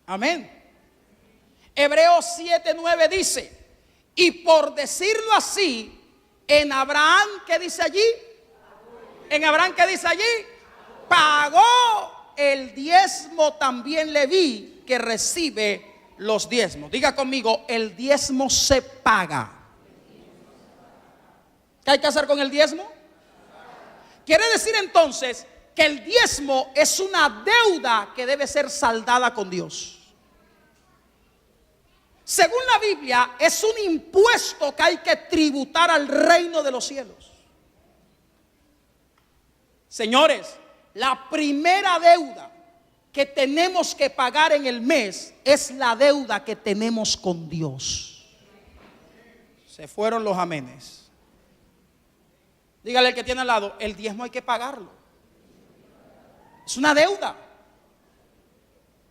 B: Amén. Hebreos 7:9 dice: y por decirlo así, en Abraham, ¿qué dice allí? En Abraham, ¿qué dice allí? Pagó el diezmo también Leví, que recibe los diezmos. Diga conmigo: el diezmo se paga. ¿Qué hay que hacer con el diezmo? Quiere decir entonces que el diezmo es una deuda que debe ser saldada con Dios. Según la Biblia, es un impuesto que hay que tributar al reino de los cielos. Señores, la primera deuda que tenemos que pagar en el mes es la deuda que tenemos con Dios. Se fueron los amenes. Dígale al que tiene al lado: el diezmo hay que pagarlo. Es una deuda.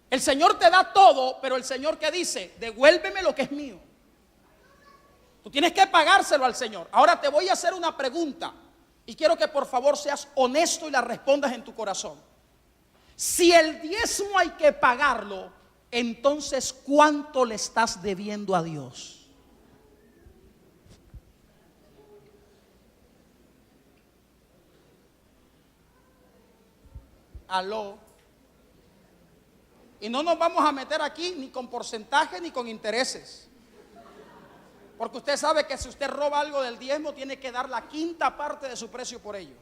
B: El Señor te da todo, pero el Señor, ¿qué dice? Devuélveme lo que es mío. Tú tienes que pagárselo al Señor. Ahora te voy a hacer una pregunta y quiero que por favor seas honesto y la respondas en tu corazón. Si el diezmo hay que pagarlo, entonces ¿cuánto le estás debiendo a Dios? Aló. Y no nos vamos a meter aquí ni con porcentaje ni con intereses. Porque usted sabe que si usted roba algo del diezmo, tiene que dar la quinta parte de su precio por ello.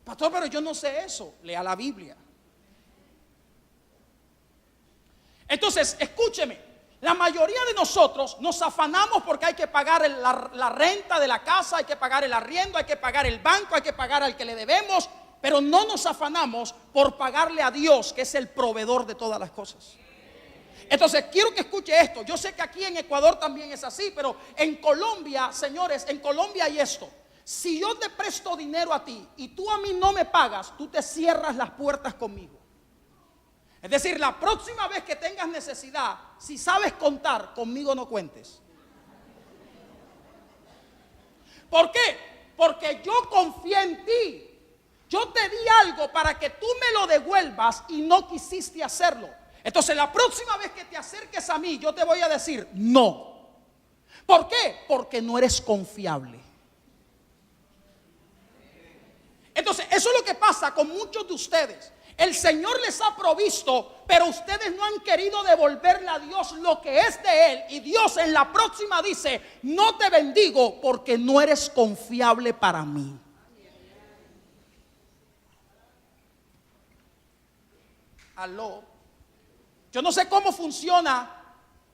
B: Pastor, pero yo no sé eso. Lea la Biblia. Entonces, escúcheme. La mayoría de nosotros nos afanamos porque hay que pagar la renta de la casa, hay que pagar el arriendo, hay que pagar el banco, hay que pagar al que le debemos, pero no nos afanamos por pagarle a Dios, que es el proveedor de todas las cosas. Entonces, quiero que escuche esto. Yo sé que aquí en Ecuador también es así, pero en Colombia, señores, en Colombia hay esto. Si yo te presto dinero a ti y tú a mí no me pagas, tú te cierras las puertas conmigo. Es decir, la próxima vez que tengas necesidad, si sabes contar, conmigo no cuentes. ¿Por qué? Porque yo confié en ti. Yo te di algo para que tú me lo devuelvas y no quisiste hacerlo. Entonces la próxima vez que te acerques a mí, yo te voy a decir no. ¿Por qué? Porque no eres confiable. Entonces eso es lo que pasa con muchos de ustedes. El Señor les ha provisto, pero ustedes no han querido devolverle a Dios lo que es de Él. Y Dios en la próxima dice, no te bendigo porque no eres confiable para mí. Aló. Yo no sé cómo funcionan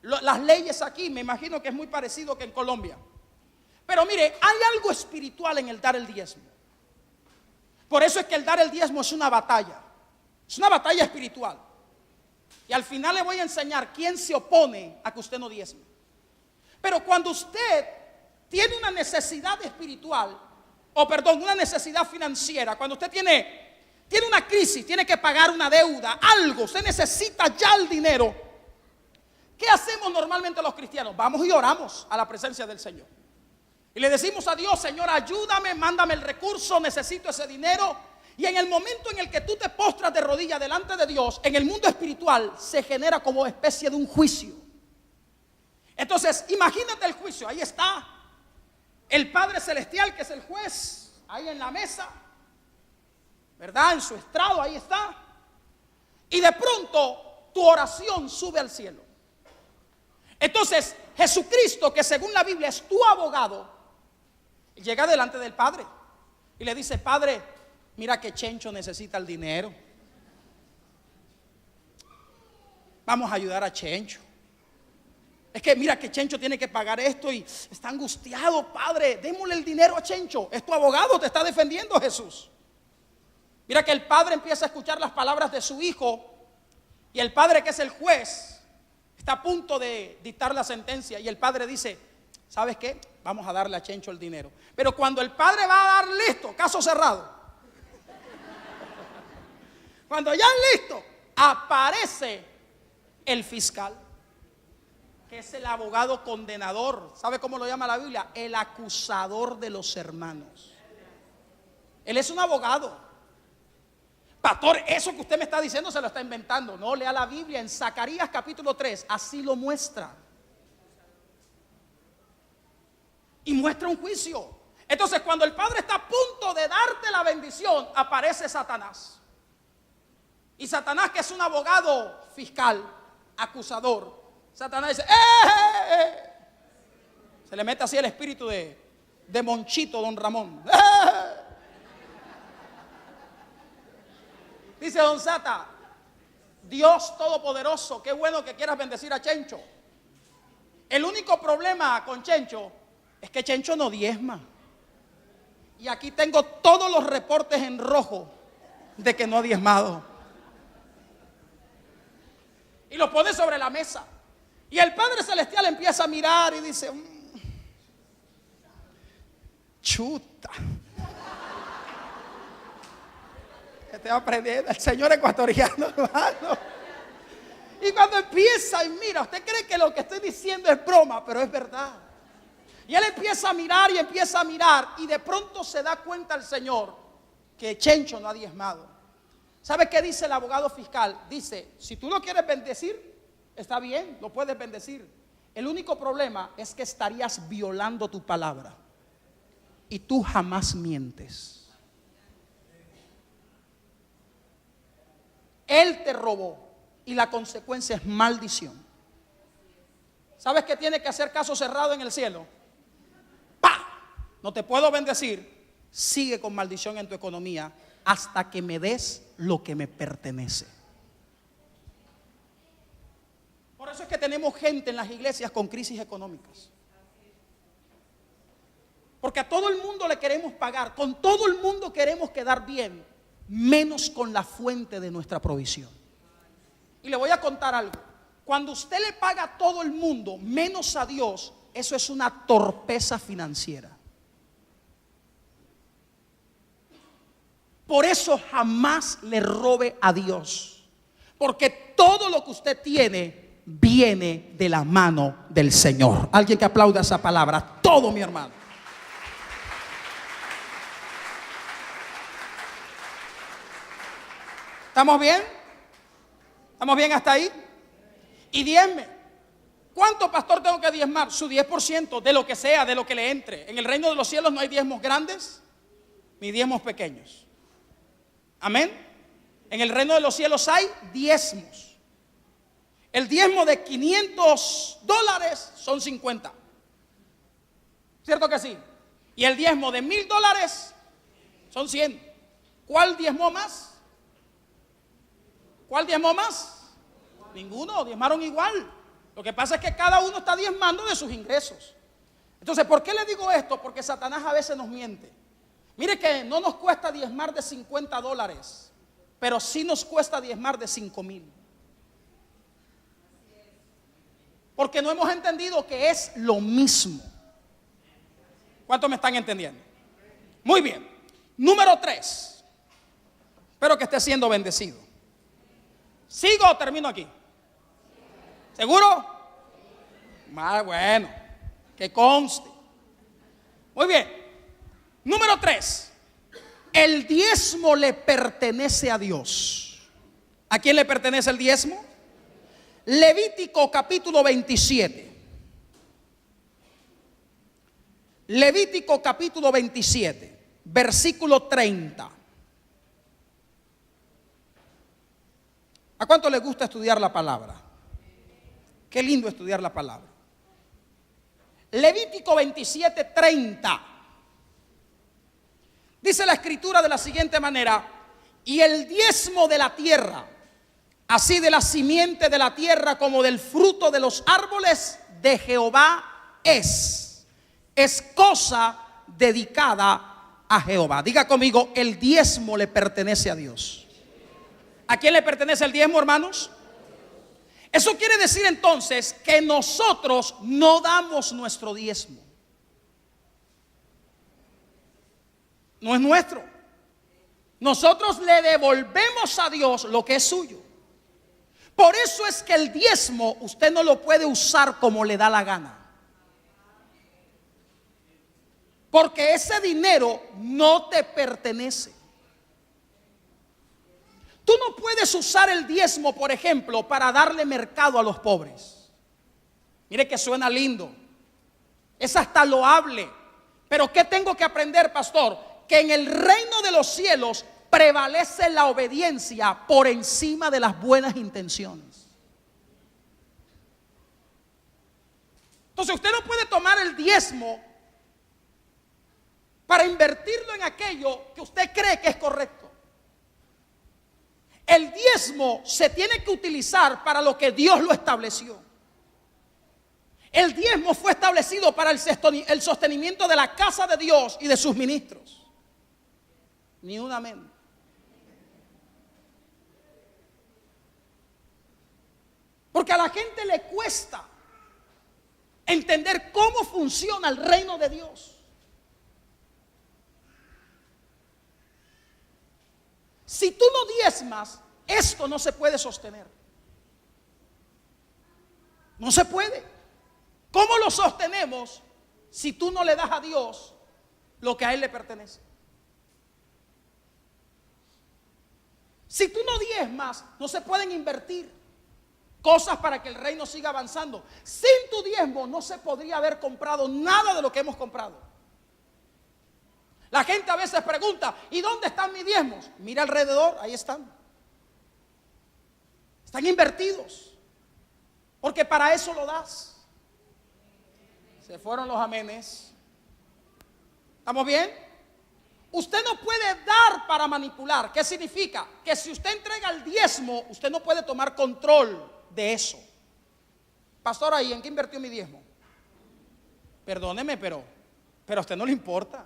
B: las leyes aquí. Me imagino que es muy parecido que en Colombia. Pero mire, hay algo espiritual en el dar el diezmo. Por eso es que el dar el diezmo es una batalla. Es una batalla espiritual. Y al final le voy a enseñar quién se opone a que usted no diezme. Pero cuando usted tiene una necesidad espiritual, una necesidad financiera, cuando usted tiene una crisis, tiene que pagar una deuda, algo, usted necesita ya el dinero. ¿Qué hacemos normalmente los cristianos? Vamos y oramos a la presencia del Señor. Y le decimos a Dios, Señor, ayúdame, mándame el recurso, necesito ese dinero. Y en el momento en el que tú te postras de rodillas delante de Dios, en el mundo espiritual se genera como especie de un juicio. Entonces, imagínate el juicio, ahí está el Padre Celestial, que es el juez, ahí en la mesa, ¿verdad? En su estrado, ahí está. Y de pronto tu oración sube al cielo. Entonces, Jesucristo, que según la Biblia es tu abogado, llega delante del Padre y le dice, Padre, mira que Chencho necesita el dinero. Vamos a ayudar a Chencho. Es que mira que Chencho tiene que pagar esto y está angustiado, Padre, démosle el dinero a Chencho. Es tu abogado, te está defendiendo Jesús. Mira que el padre empieza a escuchar las palabras de su hijo y el padre, que es el juez, está a punto de dictar la sentencia y el padre dice, ¿sabes qué? Vamos a darle a Chencho el dinero. Pero cuando el padre va a dar listo, caso cerrado, cuando ya es listo, aparece el fiscal, que es el abogado condenador. ¿Sabe cómo lo llama la Biblia? El acusador de los hermanos. Él es un abogado. Pastor, eso que usted me está diciendo se lo está inventando. No, lea la Biblia en Zacarías capítulo 3, así lo muestra. Y muestra un juicio. Entonces, cuando el padre está a punto de darte la bendición, aparece Satanás. Y Satanás, que es un abogado fiscal, acusador, Satanás dice, ¡eh! Se le mete así el espíritu de Monchito, don Ramón. ¡Eh! Dice don Sata, Dios Todopoderoso, qué bueno que quieras bendecir a Chencho. El único problema con Chencho es que Chencho no diezma. Y aquí tengo todos los reportes en rojo de que no ha diezmado. Y lo pone sobre la mesa. Y el Padre Celestial empieza a mirar y dice, chuta. Te va aprendiendo el señor ecuatoriano, hermano. Y cuando empieza y mira, usted cree que lo que estoy diciendo es broma, pero es verdad. Y él empieza a mirar y empieza a mirar y de pronto se da cuenta el Señor que Chencho no ha diezmado. ¿Sabe qué dice el abogado fiscal? Dice, si tú lo quieres bendecir, está bien, lo puedes bendecir. El único problema es que estarías violando tu palabra. Y tú jamás mientes. Él te robó y la consecuencia es maldición. ¿Sabes qué tiene que hacer caso cerrado en el cielo? ¡Pah! No te puedo bendecir. Sigue con maldición en tu economía hasta que me des lo que me pertenece. Por eso es que tenemos gente en las iglesias con crisis económicas. Porque a todo el mundo le queremos pagar, con todo el mundo queremos quedar bien, menos con la fuente de nuestra provisión. Y le voy a contar algo. Cuando usted le paga a todo el mundo, menos a Dios, eso es una torpeza financiera. Por eso jamás le robe a Dios. Porque todo lo que usted tiene viene de la mano del Señor. Alguien que aplauda esa palabra. Todo, mi hermano. ¿Estamos bien? ¿Estamos bien hasta ahí? Y diezme. ¿Cuánto, pastor, tengo que diezmar? Su 10% de lo que sea, de lo que le entre. En el reino de los cielos no hay diezmos grandes ni diezmos pequeños. Amén. En el reino de los cielos hay diezmos. El diezmo de $500 son 50. ¿Cierto que sí? Y el diezmo de $1,000 son 100. ¿Cuál diezmó más? ¿Cuál diezmó más? Ninguno, diezmaron igual. Lo que pasa es que cada uno está diezmando de sus ingresos. Entonces, ¿por qué le digo esto? Porque Satanás a veces nos miente. Mire que no nos cuesta diezmar de $50, pero sí nos cuesta diezmar de 5,000. Porque no hemos entendido que es lo mismo. ¿Cuántos me están entendiendo? Muy bien. Número 3. Espero que esté siendo bendecido. ¿Sigo o termino aquí? ¿Seguro? Más bueno, que conste. Muy bien. Número 3. El diezmo le pertenece a Dios. ¿A quién le pertenece el diezmo? Levítico capítulo 27. Levítico capítulo 27, versículo 30. ¿A cuánto les gusta estudiar la palabra? Qué lindo estudiar la palabra. Levítico 27, 30. Dice la escritura de la siguiente manera: y el diezmo de la tierra, así de la simiente de la tierra como del fruto de los árboles de Jehová es cosa dedicada a Jehová. Diga conmigo, el diezmo le pertenece a Dios. ¿A quién le pertenece el diezmo, hermanos? Eso quiere decir entonces que nosotros no damos nuestro diezmo. No es nuestro. Nosotros le devolvemos a Dios lo que es suyo. Por eso es que el diezmo usted no lo puede usar como le da la gana. Porque ese dinero no te pertenece. Tú no puedes usar el diezmo, por ejemplo, para darle mercado a los pobres. Mire que suena lindo. Es hasta loable. Pero ¿qué tengo que aprender, pastor? Que en el reino de los cielos prevalece la obediencia por encima de las buenas intenciones. Entonces usted no puede tomar el diezmo para invertirlo en aquello que usted cree que es correcto. El diezmo se tiene que utilizar para lo que Dios lo estableció. El diezmo fue establecido para el sostenimiento de la casa de Dios y de sus ministros. Ni un amén. Porque a la gente le cuesta entender cómo funciona el reino de Dios. Si tú no diezmas, esto no se puede sostener. No se puede. ¿Cómo lo sostenemos si tú no le das a Dios lo que a Él le pertenece? Si tú no diezmas, no se pueden invertir cosas para que el reino siga avanzando. Sin tu diezmo no se podría haber comprado nada de lo que hemos comprado. La gente a veces pregunta, ¿y dónde están mis diezmos? Mira alrededor, ahí están. Están invertidos. Porque para eso lo das. Se fueron los amenes. ¿Estamos bien? Usted no puede dar para manipular. ¿Qué significa? Que si usted entrega el diezmo, usted no puede tomar control de eso. Pastor, ¿ahí en qué invirtió mi diezmo? Perdóneme, pero a usted no le importa.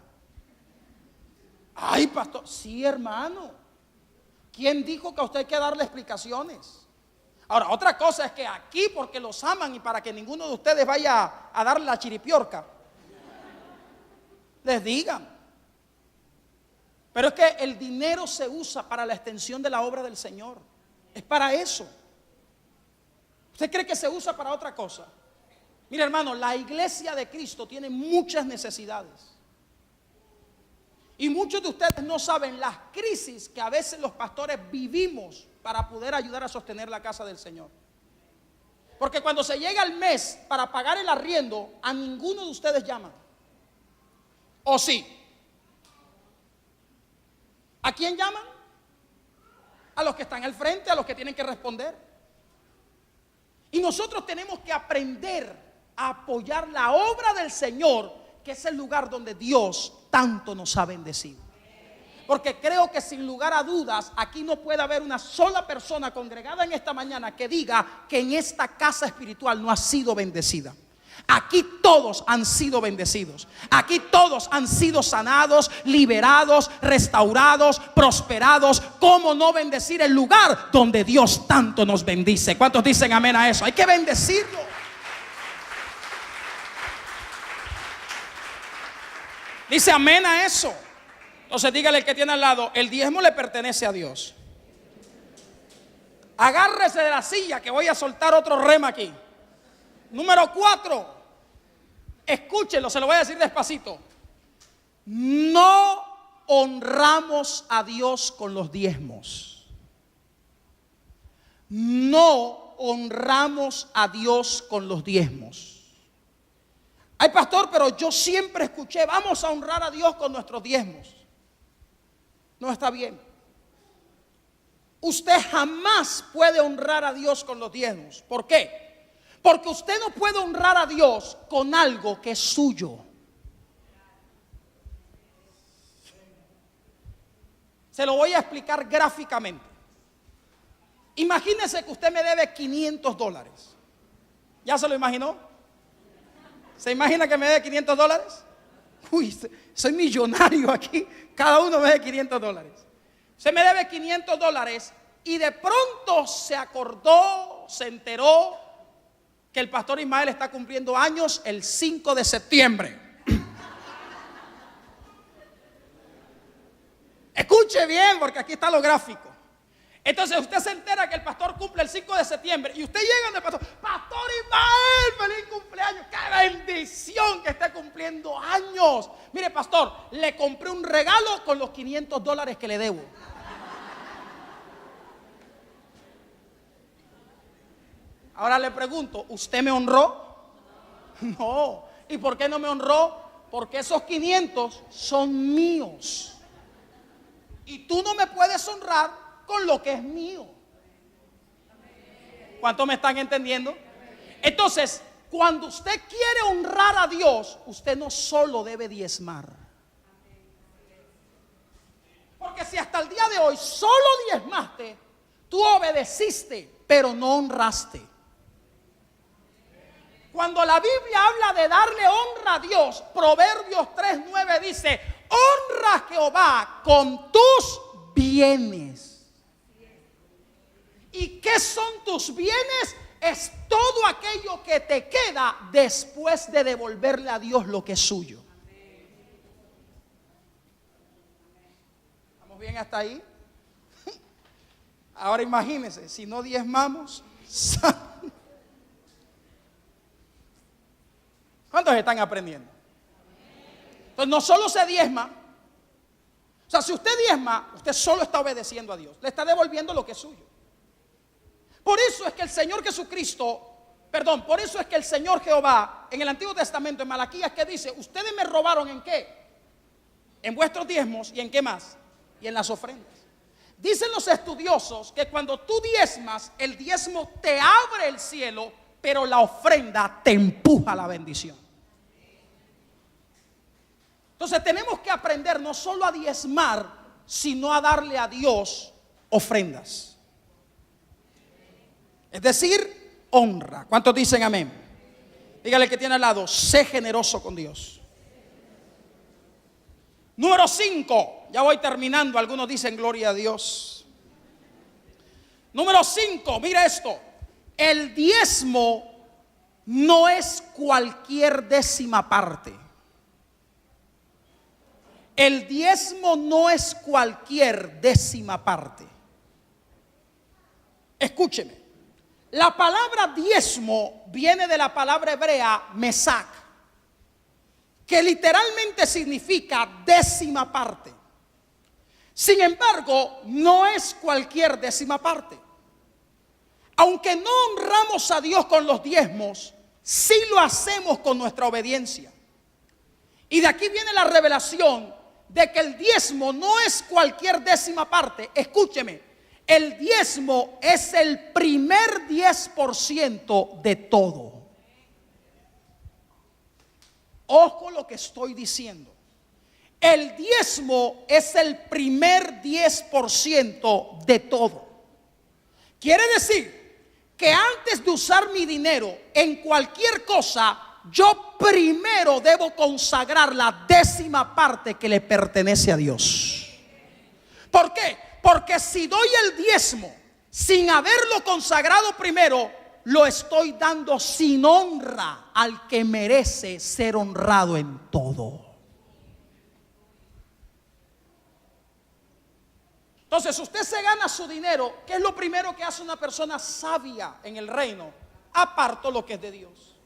B: Ay, pastor, sí, hermano. ¿Quién dijo que a usted hay que darle explicaciones? Ahora, otra cosa es que aquí, porque los aman y para que ninguno de ustedes vaya a darle la chiripiorca, les digan. Pero es que el dinero se usa para la extensión de la obra del Señor. Es para eso. ¿Usted cree que se usa para otra cosa? Mira, hermano, la iglesia de Cristo tiene muchas necesidades. Y muchos de ustedes no saben las crisis que a veces los pastores vivimos para poder ayudar a sostener la casa del Señor. Porque cuando se llega el mes para pagar el arriendo, a ninguno de ustedes llaman. ¿O sí? ¿A quién llaman? A los que están al frente, a los que tienen que responder. Y nosotros tenemos que aprender a apoyar la obra del Señor, que es el lugar donde Dios tanto nos ha bendecido. Porque creo que sin lugar a dudas aquí no puede haber una sola persona congregada en esta mañana que diga que en esta casa espiritual no ha sido bendecida. Aquí todos han sido bendecidos. Aquí todos han sido sanados, liberados, restaurados, prosperados. ¿Cómo no bendecir el lugar donde Dios tanto nos bendice? ¿Cuántos dicen amén a eso? Hay que bendecirlo. Dice amén a eso. Entonces dígale al que tiene al lado: el diezmo le pertenece a Dios. Agárrese de la silla que voy a soltar otro rema aquí. Número 4, escúchelo, se lo voy a decir despacito. No honramos a Dios con los diezmos. No honramos a Dios con los diezmos. Ay, pastor, pero yo siempre escuché, vamos a honrar a Dios con nuestros diezmos. No está bien. Usted jamás puede honrar a Dios con los diezmos. ¿Por qué? Porque usted no puede honrar a Dios con algo que es suyo. Se lo voy a explicar gráficamente. Imagínese que usted me debe $500. ¿Ya se lo imaginó? ¿Se imagina que me debe $500? Uy, soy millonario aquí. Cada uno me debe $500. Usted me debe $500 y de pronto se acordó, se enteró que el pastor Ismael está cumpliendo años el 5 de septiembre. Escuche bien, porque aquí está lo gráfico. Entonces usted se entera que el pastor cumple el 5 de septiembre y usted llega donde el pastor: Pastor Ismael, feliz cumpleaños, qué bendición que esté cumpliendo años. Mire, pastor, le compré un regalo con los $500 que le debo. Ahora le pregunto, ¿usted me honró? No. ¿Y por qué no me honró? Porque esos 500 son míos. Y tú no me puedes honrar con lo que es mío. ¿Cuántos me están entendiendo? Entonces, cuando usted quiere honrar a Dios, usted no solo debe diezmar. Porque si hasta el día de hoy solo diezmaste, tú obedeciste, pero no honraste. Cuando la Biblia habla de darle honra a Dios, Proverbios 3:9 dice: honra a Jehová con tus bienes. ¿Y qué son tus bienes? Es todo aquello que te queda después de devolverle a Dios lo que es suyo. ¿Estamos bien hasta ahí? Ahora imagínense, si no diezmamos, ¿cuántos están aprendiendo? Entonces no solo se diezma. O sea, si usted diezma, usted solo está obedeciendo a Dios. Le está devolviendo lo que es suyo. Por eso es que el Señor Jesucristo, por eso es que el Señor Jehová en el Antiguo Testamento, en Malaquías, ¿qué dice? Ustedes me robaron ¿en qué? En vuestros diezmos. ¿Y en qué más? Y en las ofrendas. Dicen los estudiosos que cuando tú diezmas, el diezmo te abre el cielo, pero la ofrenda te empuja a la bendición. Entonces tenemos que aprender no solo a diezmar, sino a darle a Dios ofrendas. Es decir, honra. ¿Cuántos dicen amén? Dígale que tiene al lado, sé generoso con Dios. Número 5, ya voy terminando, algunos dicen gloria a Dios. Número 5, mira esto, el diezmo no es cualquier décima parte. El diezmo no es cualquier décima parte. Escúcheme, la palabra diezmo viene de la palabra hebrea mesac, que literalmente significa décima parte. Sin embargo, no es cualquier décima parte. Aunque no honramos a Dios con los diezmos, sí lo hacemos con nuestra obediencia. Y de aquí viene la revelación de que el diezmo no es cualquier décima parte. Escúcheme, el diezmo es el primer 10% de todo. Ojo lo que estoy diciendo. El diezmo es el primer 10% de todo. Quiere decir que antes de usar mi dinero en cualquier cosa, yo primero debo consagrar la décima parte que le pertenece a Dios. ¿Por qué? Porque si doy el diezmo sin haberlo consagrado primero, lo estoy dando sin honra al que merece ser honrado en todo. Entonces, usted se gana su dinero. ¿Qué es lo primero que hace una persona sabia en el reino? Aparto lo que es de Dios.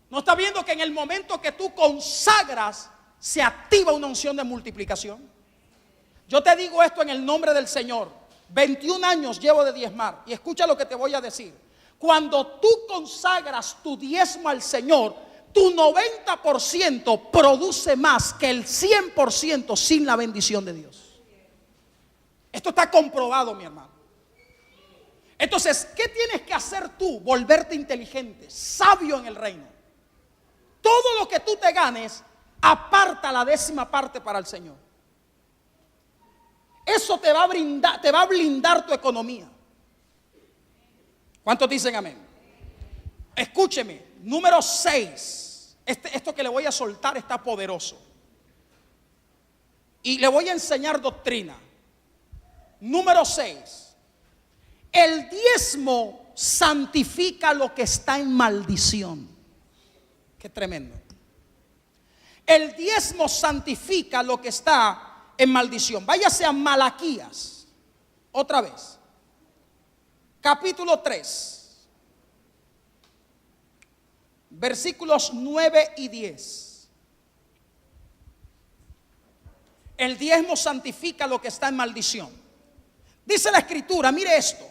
B: ¿No está viendo que en el momento que tú consagras se activa una unción de multiplicación? Yo te digo esto en el nombre del Señor. 21 años llevo de diezmar. Y escucha lo que te voy a decir. Cuando tú consagras tu diezmo al Señor, tu 90% produce más que el 100% sin la bendición de Dios. Esto está comprobado, mi hermano. Entonces, ¿qué tienes que hacer tú? Volverte inteligente, sabio en el reino. Todo lo que tú te ganes, aparta la décima parte para el Señor. Eso te va a blindar tu economía. ¿Cuántos dicen amén? Escúcheme, número 6. Esto que le voy a soltar está poderoso. Y le voy a enseñar doctrina. Número 6. El diezmo santifica lo que está en maldición. Qué tremendo. El diezmo santifica lo que está en maldición. Váyase a Malaquías. Otra vez. Capítulo 3. Versículos 9 y 10. El diezmo santifica lo que está en maldición. Dice la escritura, mire esto.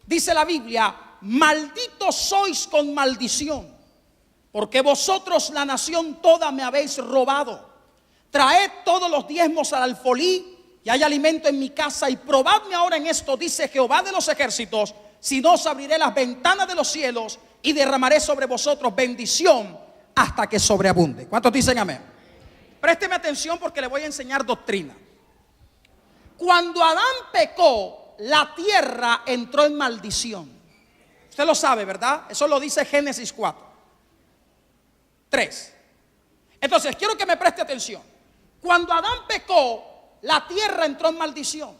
B: Dice la Biblia, malditos sois con maldición, porque vosotros la nación toda me habéis robado. Traed todos los diezmos al alfolí y hay alimento en mi casa, y probadme ahora en esto, dice Jehová de los ejércitos, si no os abriré las ventanas de los cielos y derramaré sobre vosotros bendición hasta que sobreabunde. ¿Cuántos dicen amén? Présteme atención porque le voy a enseñar doctrina. Cuando Adán pecó, la tierra entró en maldición. Usted lo sabe, ¿verdad? Eso lo dice Génesis 4. 3. Entonces, quiero que me preste atención. Cuando Adán pecó, la tierra entró en maldición.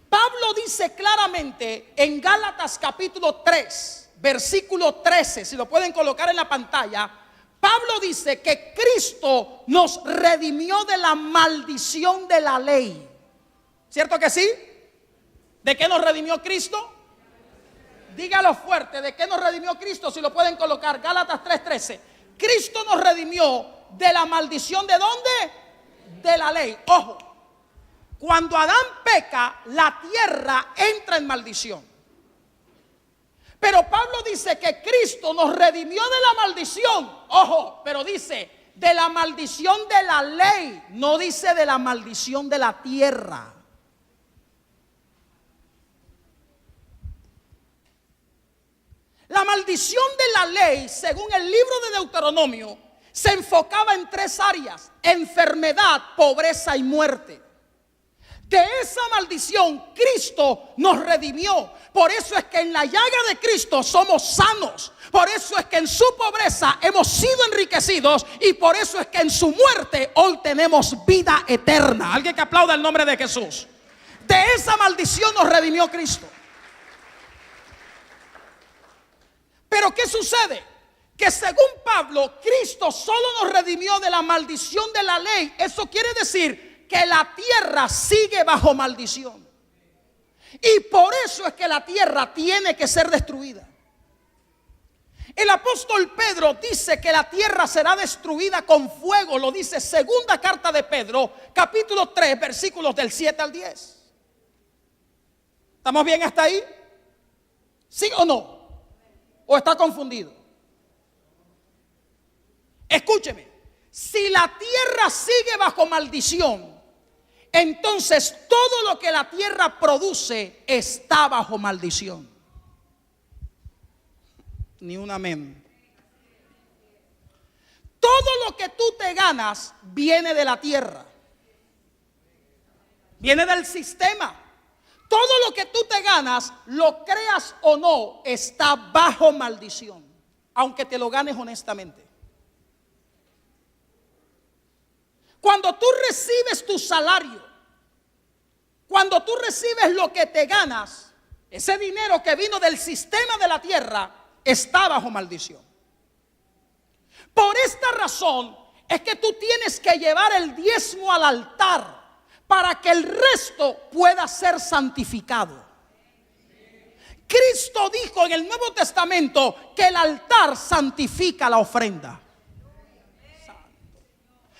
B: Pablo dice claramente en Gálatas capítulo 3, versículo 13, si lo pueden colocar en la pantalla. Pablo dice que Cristo nos redimió de la maldición de la ley. ¿Cierto que sí? ¿De qué nos redimió Cristo? Dígalo fuerte, ¿de qué nos redimió Cristo? Si lo pueden colocar, Gálatas 3:13. Cristo nos redimió de la maldición, ¿de dónde? De la ley. Ojo, cuando Adán peca, la tierra entra en maldición. Pero Pablo dice que Cristo nos redimió de la maldición. Ojo, pero dice de la maldición de la ley, no dice de la maldición de la tierra. La maldición de la ley, según el libro de Deuteronomio, se enfocaba en 3 áreas: enfermedad, pobreza y muerte. De esa maldición Cristo nos redimió. Por eso es que en la llaga de Cristo somos sanos. Por eso es que en su pobreza hemos sido enriquecidos. Y por eso es que en su muerte hoy tenemos vida eterna. Alguien que aplauda el nombre de Jesús. De esa maldición nos redimió Cristo. Pero ¿qué sucede? Que según Pablo, Cristo solo nos redimió de la maldición de la ley. Eso quiere decir que la tierra sigue bajo maldición. Y por eso es que la tierra tiene que ser destruida. El apóstol Pedro dice que la tierra será destruida con fuego. Lo dice segunda carta de Pedro, capítulo 3, versículos del 7 al 10. ¿Estamos bien hasta ahí? ¿Sí o no? ¿O está confundido? Escúcheme. Si la tierra sigue bajo maldición, entonces todo lo que la tierra produce está bajo maldición. Ni un amén. Todo lo que tú te ganas viene de la tierra. Viene del sistema. Todo lo que tú te ganas, lo creas o no, está bajo maldición, aunque te lo ganes honestamente. Cuando tú recibes tu salario, cuando tú recibes lo que te ganas, ese dinero que vino del sistema de la tierra está bajo maldición. Por esta razón es que tú tienes que llevar el diezmo al altar para que el resto pueda ser santificado. Cristo dijo en el Nuevo Testamento que el altar santifica la ofrenda.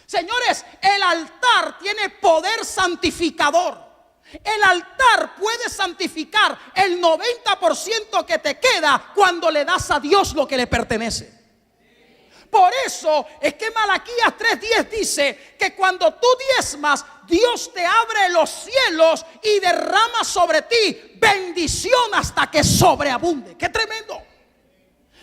B: Señores, el altar tiene poder santificador. El altar puede santificar el 90% que te queda cuando le das a Dios lo que le pertenece. Por eso es que Malaquías 3:10 dice que cuando tú diezmas, Dios te abre los cielos y derrama sobre ti bendición hasta que sobreabunde. ¡Qué tremendo!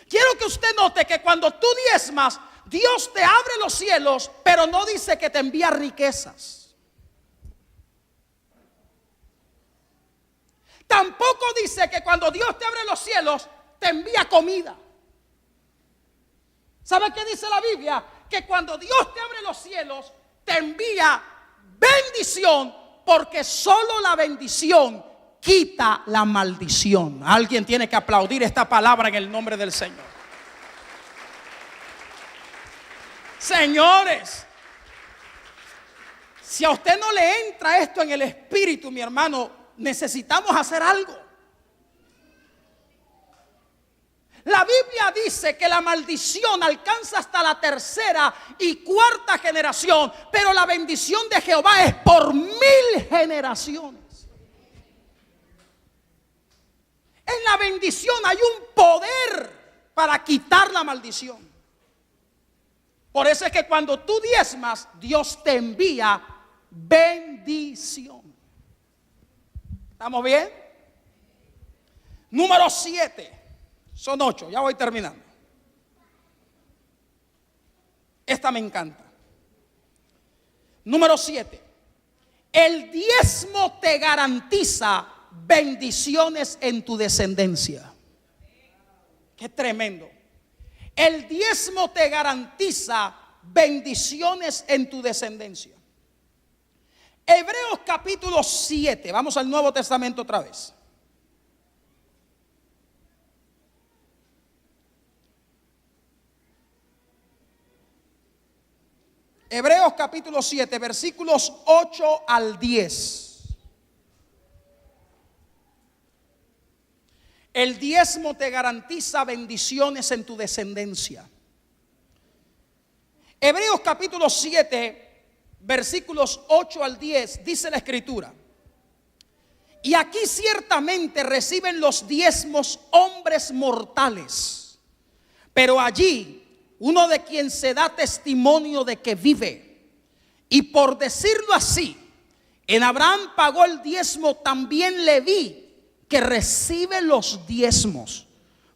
B: Quiero que usted note que cuando tú diezmas, Dios te abre los cielos, pero no dice que te envía riquezas. Tampoco dice que cuando Dios te abre los cielos, te envía comida. ¿Sabe qué dice la Biblia? Que cuando Dios te abre los cielos, te envía bendición, porque solo la bendición quita la maldición. Alguien tiene que aplaudir esta palabra en el nombre del Señor. Señores, si a usted no le entra esto en el espíritu, mi hermano, necesitamos hacer algo. La Biblia dice que la maldición alcanza hasta la 3ª y 4ª generación, pero la bendición de Jehová es por 1000 generaciones. En la bendición hay un poder para quitar la maldición. Por eso es que cuando tú diezmas, Dios te envía bendición. ¿Estamos bien? Número 7. Son 8, ya voy terminando. Esta me encanta. Número 7. El diezmo te garantiza bendiciones en tu descendencia. Qué tremendo. El diezmo te garantiza bendiciones en tu descendencia. Hebreos capítulo 7. Vamos al Nuevo Testamento otra vez. Hebreos capítulo 7, versículos 8 al 10. El diezmo te garantiza bendiciones en tu descendencia. Hebreos capítulo 7, versículos 8 al 10, dice la Escritura: y aquí ciertamente reciben los diezmos hombres mortales, pero allí uno de quien se da testimonio de que vive. Y por decirlo así, en Abraham pagó el diezmo también Leví, que recibe los diezmos,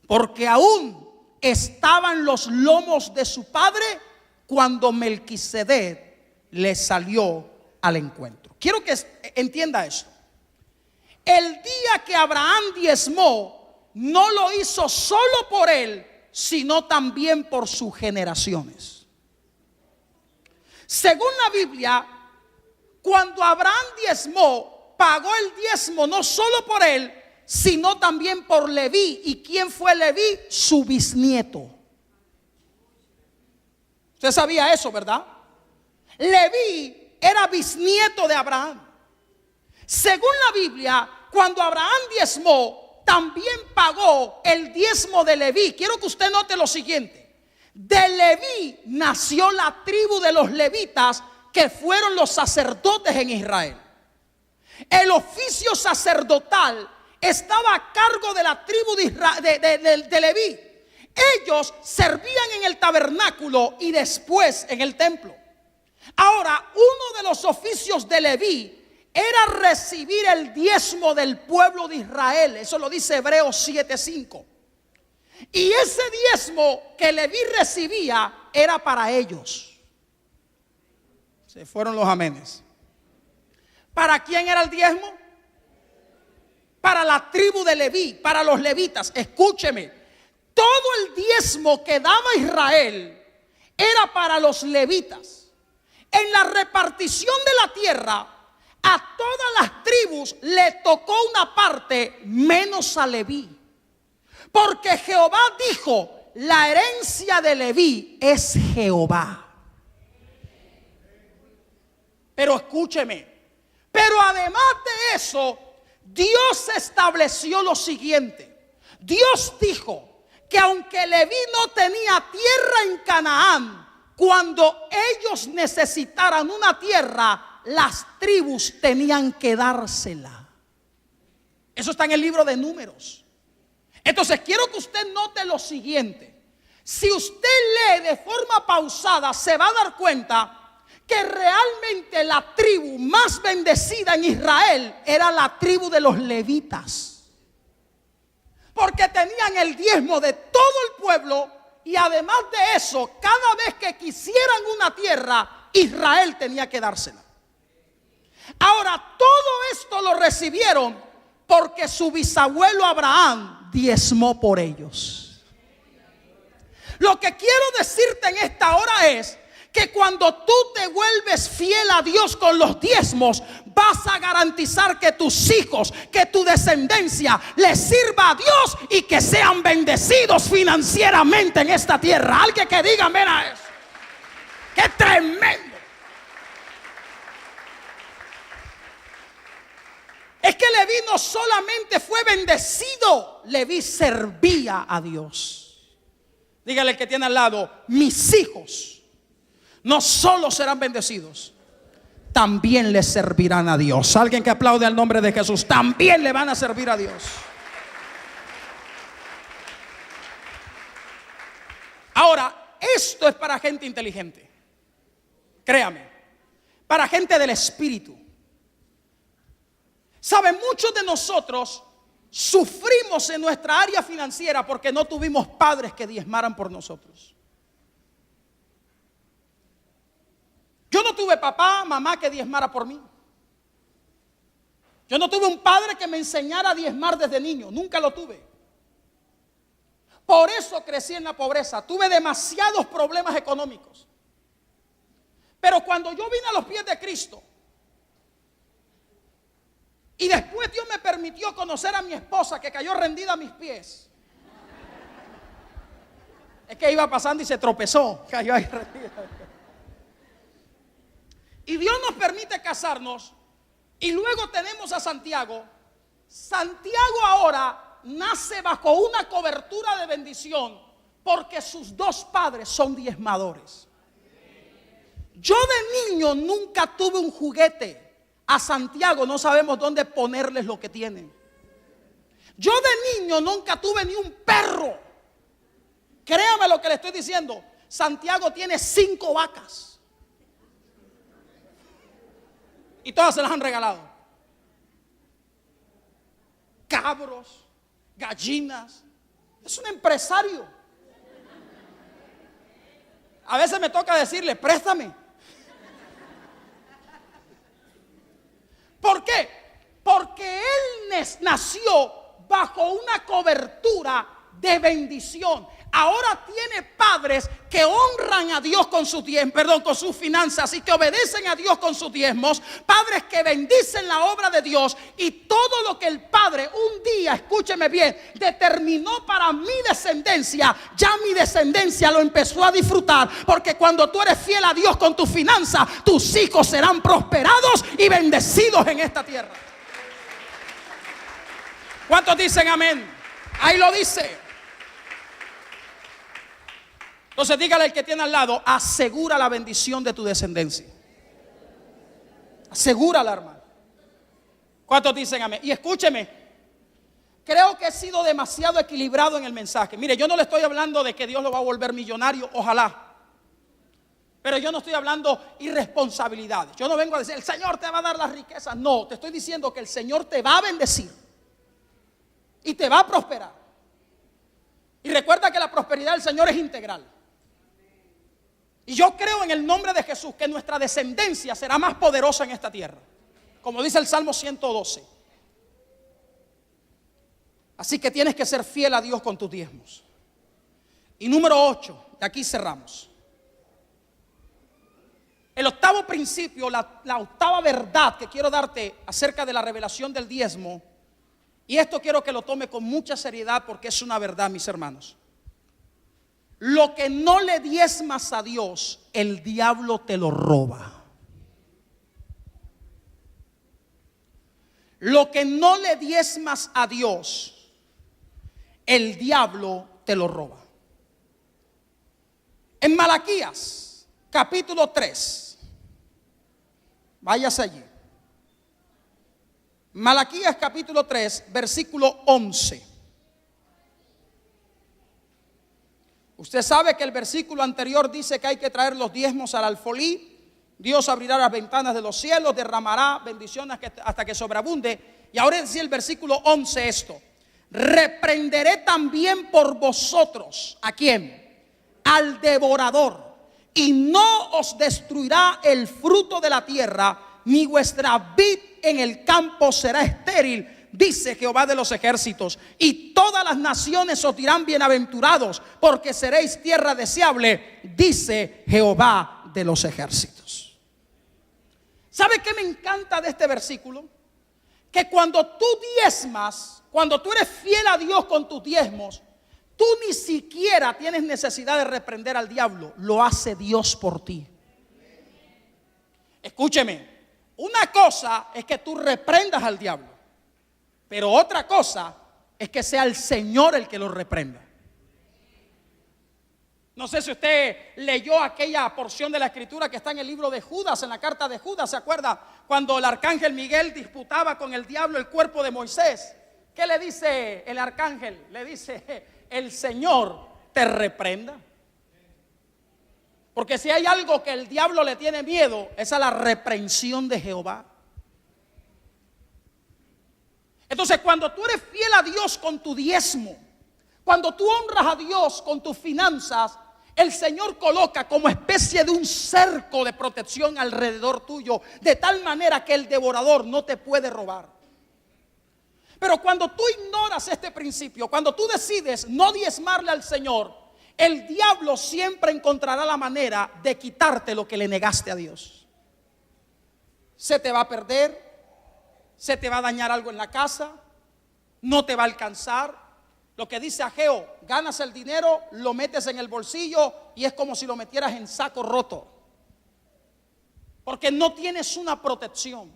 B: porque aún estaban los lomos de su padre cuando Melquisedec le salió al encuentro. Quiero que entienda esto. El día que Abraham diezmó, no lo hizo solo por él, sino también por sus generaciones. Según la Biblia, cuando Abraham diezmó, pagó el diezmo no solo por él, sino también por Leví. ¿Y quién fue Leví? Su bisnieto. Usted sabía eso, ¿verdad? Leví era bisnieto de Abraham. Según la Biblia, cuando Abraham diezmó, también pagó el diezmo de Leví. Quiero que usted note lo siguiente. De Leví nació la tribu de los levitas, que fueron los sacerdotes en Israel. El oficio sacerdotal estaba a cargo de la tribu de Leví. Ellos servían en el tabernáculo y después en el templo. Ahora, uno de los oficios de Leví era recibir el diezmo del pueblo de Israel. Eso lo dice Hebreos 7:5. Y ese diezmo que Leví recibía era para ellos. Se fueron los amenes. ¿Para quién era el diezmo? Para la tribu de Leví, para los levitas. Escúcheme, todo el diezmo que daba Israel era para los levitas. En la repartición de la tierra, a todas las tribus le tocó una parte, menos a Leví. Porque Jehová dijo, la herencia de Leví es Jehová. Pero escúcheme, pero además de eso, Dios estableció lo siguiente. Dios dijo que aunque Leví no tenía tierra en Canaán, cuando ellos necesitaran una tierra, las tribus tenían que dársela. Eso está en el libro de Números. Entonces quiero que usted note lo siguiente. Si usted lee de forma pausada, se va a dar cuenta que realmente la tribu más bendecida en Israel era la tribu de los levitas. Porque tenían el diezmo de todo el pueblo, y además de eso, cada vez que quisieran una tierra, Israel tenía que dársela. Ahora, todo esto lo recibieron porque su bisabuelo Abraham diezmó por ellos. Lo que quiero decirte en esta hora es que cuando tú te vuelves fiel a Dios con los diezmos, vas a garantizar que tus hijos, que tu descendencia les sirva a Dios y que sean bendecidos financieramente en esta tierra. Alguien que diga, mira eso. ¡Qué tremendo! Es que Leví no solamente fue bendecido, Leví servía a Dios. Dígale que tiene al lado, mis hijos no solo serán bendecidos, también les servirán a Dios. Alguien que aplaude al nombre de Jesús, también le van a servir a Dios. Ahora, esto es para gente inteligente. Créame, para gente del espíritu. Saben, muchos de nosotros sufrimos en nuestra área financiera porque no tuvimos padres que diezmaran por nosotros. Yo no tuve papá, mamá que diezmara por mí. Yo no tuve un padre que me enseñara a diezmar desde niño. Nunca lo tuve. Por eso crecí en la pobreza. Tuve demasiados problemas económicos. Pero cuando yo vine a los pies de Cristo, y después Dios me permitió conocer a mi esposa, que cayó rendida a mis pies. Es que iba pasando y se tropezó. Cayó ahí rendida. Y Dios nos permite casarnos. Y luego tenemos a Santiago. Santiago ahora nace bajo una cobertura de bendición, porque sus dos padres son diezmadores. Yo de niño nunca tuve un juguete. A Santiago no sabemos dónde ponerles lo que tienen. Yo de niño nunca tuve ni un perro. Créame lo que le estoy diciendo. Santiago tiene 5 vacas. Y todas se las han regalado. Cabros, gallinas. Es un empresario. A veces me toca decirle, préstame. ¿Por qué? Porque él nació bajo una cobertura de bendición. Ahora tiene padres que honran a Dios con sus con sus finanzas y que obedecen a Dios con sus diezmos. Padres que bendicen la obra de Dios, y todo lo que el padre un día, escúcheme bien, determinó para mi descendencia, ya mi descendencia lo empezó a disfrutar. Porque cuando tú eres fiel a Dios con tus finanzas, tus hijos serán prosperados y bendecidos en esta tierra. ¿Cuántos dicen amén? Ahí lo dice. Entonces dígale al que tiene al lado, asegura la bendición de tu descendencia. Asegúrala, hermano. ¿Cuántos dicen amén? Y escúcheme, creo que he sido demasiado equilibrado en el mensaje. Mire, yo no le estoy hablando de que Dios lo va a volver millonario, ojalá. Pero yo no estoy hablando irresponsabilidades. Yo no vengo a decir, el Señor te va a dar las riquezas. No, te estoy diciendo que el Señor te va a bendecir y te va a prosperar. Y recuerda que la prosperidad del Señor es integral. Y yo creo en el nombre de Jesús que nuestra descendencia será más poderosa en esta tierra, como dice el Salmo 112. Así que tienes que ser fiel a Dios con tus diezmos. Y número 8, de aquí cerramos. El octavo principio, la octava verdad que quiero darte acerca de la revelación del diezmo, y esto quiero que lo tome con mucha seriedad porque es una verdad, mis hermanos. Lo que no le diezmas a Dios, el diablo te lo roba. Lo que no le diezmas a Dios, el diablo te lo roba. En Malaquías, capítulo 3, váyase allí. Malaquías capítulo 3, versículo 11. Usted sabe que el versículo anterior dice que hay que traer los diezmos al alfolí. Dios abrirá las ventanas de los cielos, derramará bendiciones hasta que sobreabunde. Y ahora dice el versículo 11 esto: reprenderé también por vosotros, ¿a quién? Al devorador, y no os destruirá el fruto de la tierra, ni vuestra vid en el campo será estéril, dice Jehová de los ejércitos. Y todas las naciones os dirán bienaventurados, porque seréis tierra deseable, dice Jehová de los ejércitos. ¿Sabe qué me encanta de este versículo? Que cuando tú diezmas, cuando tú eres fiel a Dios con tus diezmos, tú ni siquiera tienes necesidad de reprender al diablo, lo hace Dios por ti. Escúcheme, una cosa es que tú reprendas al diablo, pero otra cosa es que sea el Señor el que lo reprenda. No sé si usted leyó aquella porción de la escritura que está en el libro de Judas, en la carta de Judas. ¿Se acuerda cuando el arcángel Miguel disputaba con el diablo el cuerpo de Moisés? ¿Qué le dice el arcángel? Le dice, el Señor te reprenda. Porque si hay algo que el diablo le tiene miedo, es a la reprensión de Jehová. Entonces, cuando tú eres fiel a Dios con tu diezmo, cuando tú honras a Dios con tus finanzas, el Señor coloca como especie de un cerco de protección alrededor tuyo, de tal manera que el devorador no te puede robar. Pero cuando tú ignoras este principio, cuando tú decides no diezmarle al Señor, el diablo siempre encontrará la manera de quitarte lo que le negaste a Dios. Se te va a perder, se te va a dañar algo en la casa, no te va a alcanzar. Lo que dice Ageo, ganas el dinero, lo metes en el bolsillo y es como si lo metieras en saco roto. Porque no tienes una protección.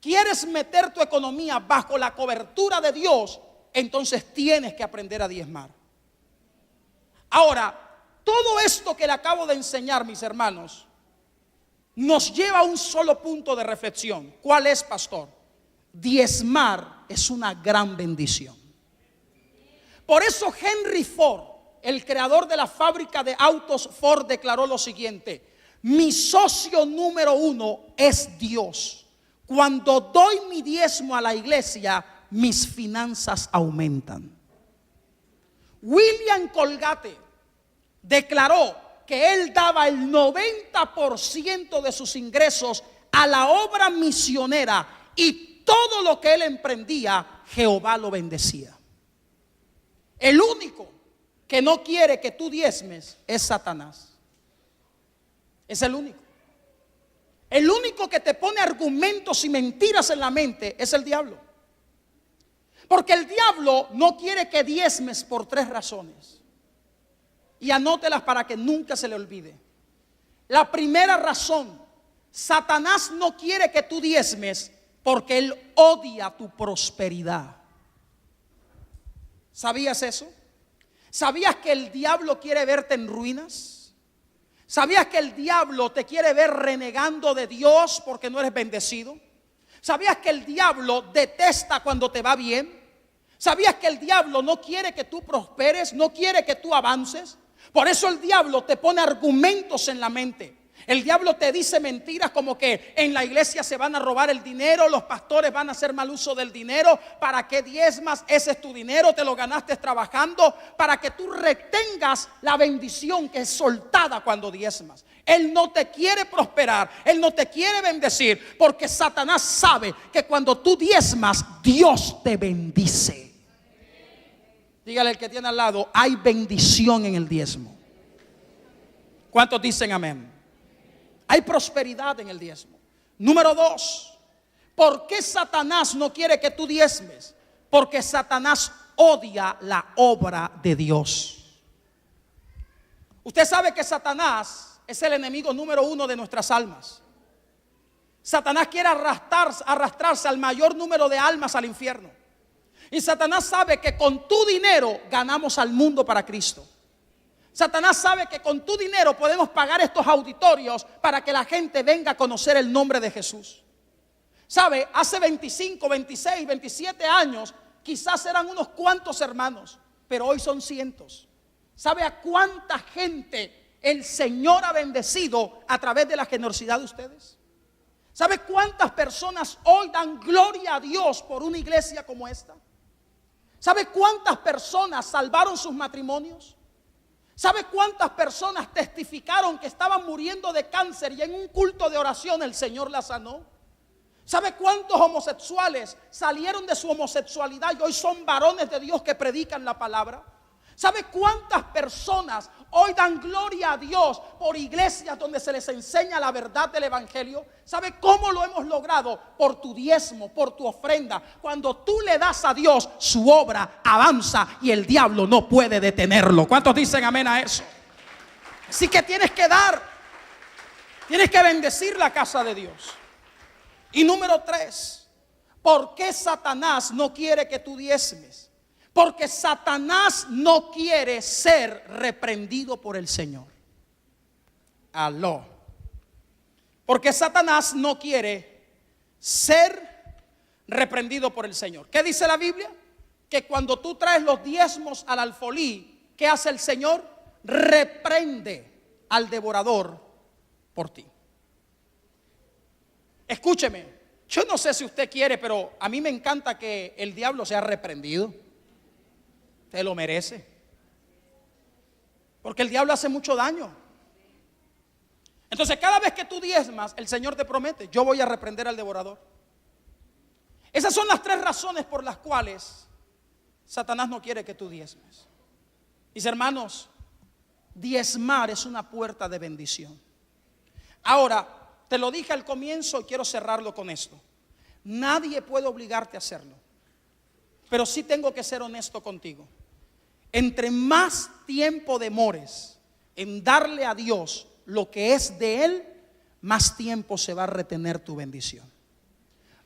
B: Quieres meter tu economía bajo la cobertura de Dios, entonces tienes que aprender a diezmar. Ahora, todo esto que le acabo de enseñar, mis hermanos, nos lleva a un solo punto de reflexión. ¿Cuál es, pastor? Diezmar es una gran bendición. Por eso Henry Ford, el creador de la fábrica de autos Ford, declaró lo siguiente: mi socio número uno es Dios. Cuando doy mi diezmo a la iglesia, mis finanzas aumentan. William Colgate declaró que él daba el 90% de sus ingresos a la obra misionera, y todo lo que él emprendía, Jehová lo bendecía. El único que no quiere que tú diezmes es Satanás. Es el único. El único que te pone argumentos y mentiras en la mente es el diablo. Porque el diablo no quiere que diezmes por 3 razones. Y anótelas para que nunca se le olvide. La primera razón: Satanás no quiere que tú diezmes porque él odia tu prosperidad. ¿Sabías eso? ¿Sabías que el diablo quiere verte en ruinas? ¿Sabías que el diablo te quiere ver renegando de Dios porque no eres bendecido? ¿Sabías que el diablo detesta cuando te va bien? ¿Sabías que el diablo no quiere que tú prosperes, no quiere que tú avances? Por eso el diablo te pone argumentos en la mente. El diablo te dice mentiras como que en la iglesia se van a robar el dinero, los pastores van a hacer mal uso del dinero. ¿Para qué diezmas? Ese es tu dinero, te lo ganaste trabajando. Para que tú retengas la bendición que es soltada cuando diezmas. Él no te quiere prosperar, él no te quiere bendecir, porque Satanás sabe que cuando tú diezmas, Dios te bendice. Dígale al que tiene al lado: hay bendición en el diezmo. ¿Cuántos dicen amén? Hay prosperidad en el diezmo. Número 2, ¿por qué Satanás no quiere que tú diezmes? Porque Satanás odia la obra de Dios. Usted sabe que Satanás es el enemigo número 1 de nuestras almas. Satanás quiere arrastrarse al mayor número de almas al infierno. Y Satanás sabe que con tu dinero ganamos al mundo para Cristo. Satanás sabe que con tu dinero podemos pagar estos auditorios para que la gente venga a conocer el nombre de Jesús. ¿Sabe? Hace 25, 26, 27 años quizás eran unos cuantos hermanos, pero hoy son cientos. ¿Sabe a cuánta gente el Señor ha bendecido a través de la generosidad de ustedes? ¿Sabe cuántas personas hoy dan gloria a Dios por una iglesia como esta? ¿Sabe cuántas personas salvaron sus matrimonios? ¿Sabe cuántas personas testificaron que estaban muriendo de cáncer y en un culto de oración el Señor la sanó? ¿Sabe cuántos homosexuales salieron de su homosexualidad y hoy son varones de Dios que predican la palabra? ¿Sabe cuántas personas hoy dan gloria a Dios por iglesias donde se les enseña la verdad del evangelio? ¿Sabe cómo lo hemos logrado? Por tu diezmo, por tu ofrenda. Cuando tú le das a Dios, su obra avanza y el diablo no puede detenerlo. ¿Cuántos dicen amén a eso? Así que tienes que dar, tienes que bendecir la casa de Dios. Y número 3, ¿por qué Satanás no quiere que tú diezmes? Porque Satanás no quiere ser reprendido por el Señor. Aló. Porque Satanás no quiere ser reprendido por el Señor. ¿Qué dice la Biblia? Que cuando tú traes los diezmos al alfolí, ¿qué hace el Señor? Reprende al devorador por ti. Escúcheme, yo no sé si usted quiere, pero a mí me encanta que el diablo sea reprendido. Te lo merece. Porque el diablo hace mucho daño. Entonces cada vez que tú diezmas, el Señor te promete: yo voy a reprender al devorador. Esas son las 3 razones por las cuales Satanás no quiere que tú diezmes. Mis hermanos, diezmar es una puerta de bendición. Ahora, te lo dije al comienzo y quiero cerrarlo con esto. Nadie puede obligarte a hacerlo. Pero sí tengo que ser honesto contigo. Entre más tiempo demores en darle a Dios lo que es de Él, más tiempo se va a retener tu bendición.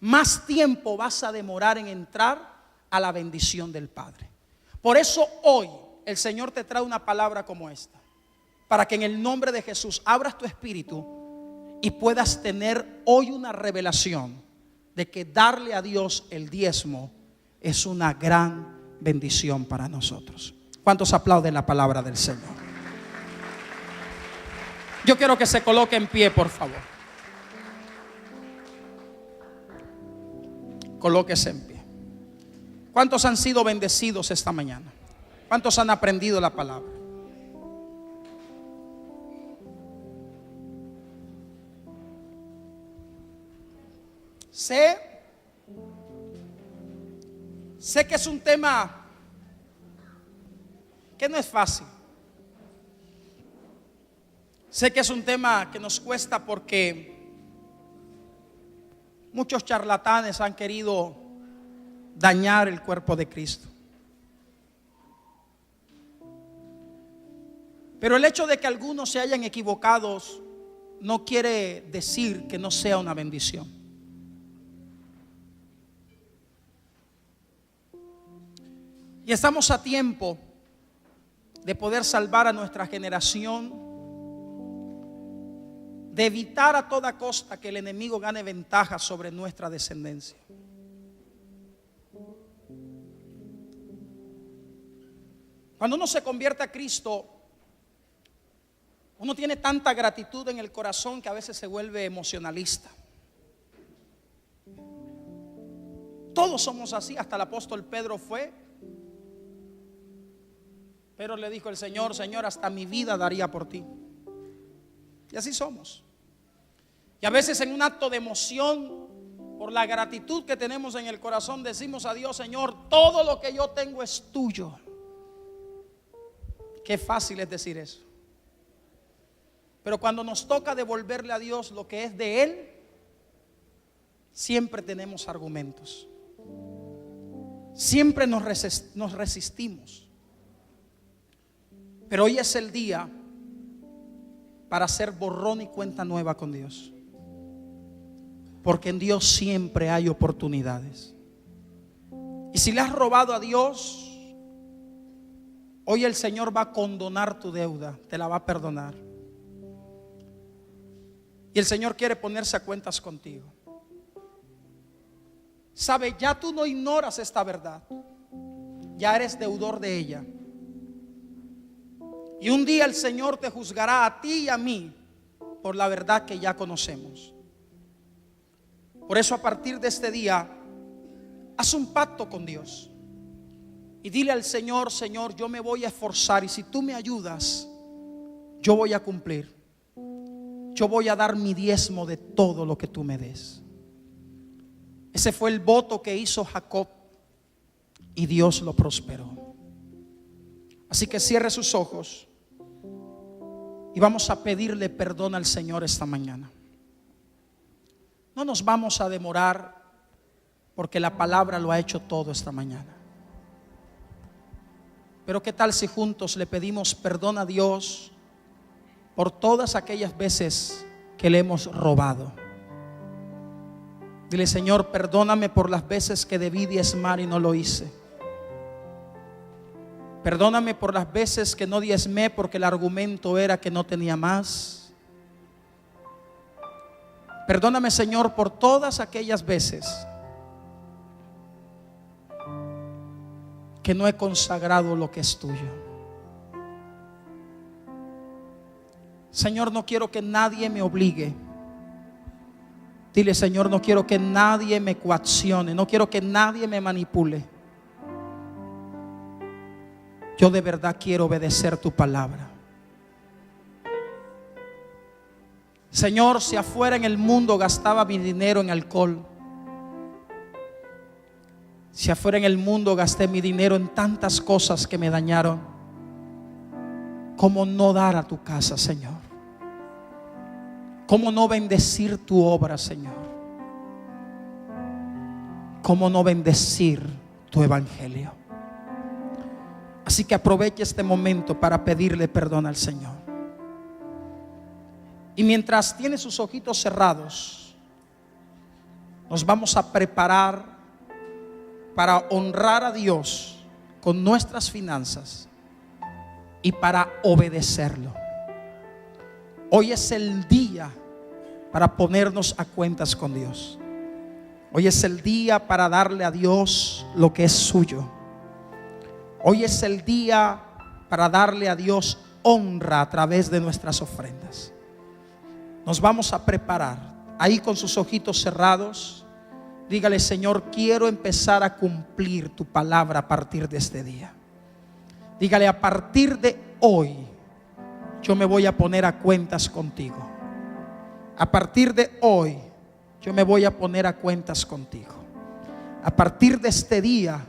B: Más tiempo vas a demorar en entrar a la bendición del Padre. Por eso hoy el Señor te trae una palabra como esta, para que en el nombre de Jesús abras tu espíritu y puedas tener hoy una revelación de que darle a Dios el diezmo es una gran bendición para nosotros. ¿Cuántos aplauden la palabra del Señor? Yo quiero que se coloque en pie, por favor. Colóquese en pie. ¿Cuántos han sido bendecidos esta mañana? ¿Cuántos han aprendido la palabra? Sé que es un tema que no es fácil. Sé que es un tema que nos cuesta porque muchos charlatanes han querido dañar el cuerpo de Cristo. Pero el hecho de que algunos se hayan equivocado no quiere decir que no sea una bendición. Y estamos a tiempo de poder salvar a nuestra generación, de evitar a toda costa que el enemigo gane ventaja sobre nuestra descendencia. Cuando uno se convierte a Cristo, uno tiene tanta gratitud en el corazón que a veces se vuelve emocionalista. Todos somos así, hasta el apóstol Pedro fue. Pero le dijo el Señor: Señor, hasta mi vida daría por ti. Y así somos. Y a veces en un acto de emoción, por la gratitud que tenemos en el corazón, decimos a Dios: Señor, todo lo que yo tengo es tuyo. Qué fácil es decir eso. Pero cuando nos toca devolverle a Dios lo que es de Él, siempre tenemos argumentos. Siempre nos resistimos. Pero hoy es el día para hacer borrón y cuenta nueva con Dios. Porque en Dios siempre hay oportunidades. Y si le has robado a Dios, hoy el Señor va a condonar tu deuda, te la va a perdonar. Y el Señor quiere ponerse a cuentas contigo. Sabe, ya tú no ignoras esta verdad. Ya eres deudor de ella. Y un día el Señor te juzgará a ti y a mí por la verdad que ya conocemos. Por eso, a partir de este día, haz un pacto con Dios y dile al Señor: Señor, yo me voy a esforzar, y si tú me ayudas, yo voy a cumplir. Yo voy a dar mi diezmo de todo lo que tú me des. Ese fue el voto que hizo Jacob y Dios lo prosperó. Así que cierre sus ojos y vamos a pedirle perdón al Señor esta mañana. No nos vamos a demorar, porque la palabra lo ha hecho todo esta mañana. Pero ¿qué tal si juntos le pedimos perdón a Dios por todas aquellas veces que le hemos robado? Dile: Señor, perdóname por las veces que debí diezmar y no lo hice. Perdóname por las veces que no diezmé porque el argumento era que no tenía más. Perdóname, Señor, por todas aquellas veces que no he consagrado lo que es tuyo. Señor, no quiero que nadie me obligue. Dile: Señor, no quiero que nadie me coaccione, no quiero que nadie me manipule. Yo de verdad quiero obedecer tu palabra. Señor, si afuera en el mundo gastaba mi dinero en alcohol, si afuera en el mundo gasté mi dinero en tantas cosas que me dañaron, ¿cómo no dar a tu casa, Señor? ¿Cómo no bendecir tu obra, Señor? ¿Cómo no bendecir tu evangelio? Así que aproveche este momento para pedirle perdón al Señor. Y mientras tiene sus ojitos cerrados, nos vamos a preparar para honrar a Dios con nuestras finanzas y para obedecerlo. Hoy es el día para ponernos a cuentas con Dios. Hoy es el día para darle a Dios lo que es suyo. Hoy es el día para darle a Dios honra a través de nuestras ofrendas. Nos vamos a preparar. Ahí con sus ojitos cerrados, dígale: Señor, quiero empezar a cumplir tu palabra a partir de este día. Dígale: a partir de hoy yo me voy a poner a cuentas contigo. A partir de hoy yo me voy a poner a cuentas contigo. A partir de este día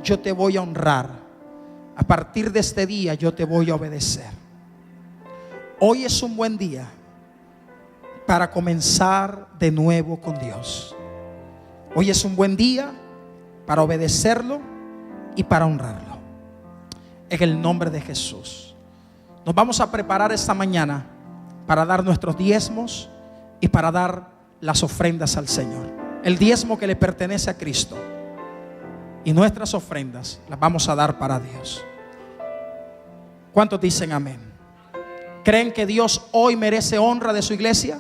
B: yo te voy a honrar. A partir de este día yo te voy a obedecer. Hoy es un buen día para comenzar de nuevo con Dios. Hoy es un buen día para obedecerlo y para honrarlo. En el nombre de Jesús. Nos vamos a preparar esta mañana para dar nuestros diezmos y para dar las ofrendas al Señor. El diezmo que le pertenece a Cristo y nuestras ofrendas las vamos a dar para Dios. ¿Cuántos dicen amén? ¿Creen que Dios hoy merece honra de su iglesia?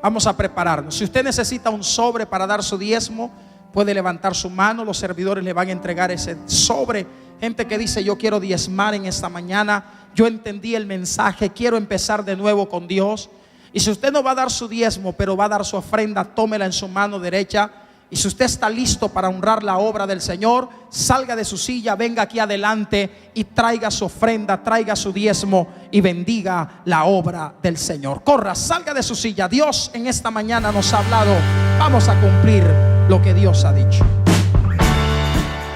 B: Vamos a prepararnos. Si usted necesita un sobre para dar su diezmo, puede levantar su mano. Los servidores le van a entregar ese sobre. Gente que dice: yo quiero diezmar en esta mañana, yo entendí el mensaje, quiero empezar de nuevo con Dios. Y si usted no va a dar su diezmo, pero va a dar su ofrenda, tómela en su mano derecha. Y si usted está listo para honrar la obra del Señor, salga de su silla, venga aquí adelante y traiga su ofrenda, traiga su diezmo y bendiga la obra del Señor. Corra, salga de su silla. Dios en esta mañana nos ha hablado. Vamos a cumplir lo que Dios ha dicho.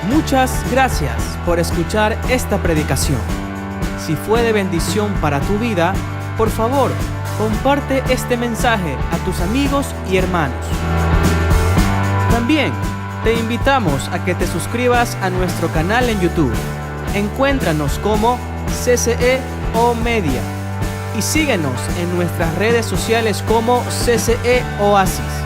A: Muchas gracias por escuchar esta predicación. Si fue de bendición para tu vida, por favor, comparte este mensaje a tus amigos y hermanos. También te invitamos a que te suscribas a nuestro canal en YouTube. Encuéntranos como CCE Media y síguenos en nuestras redes sociales como CCE Oasis.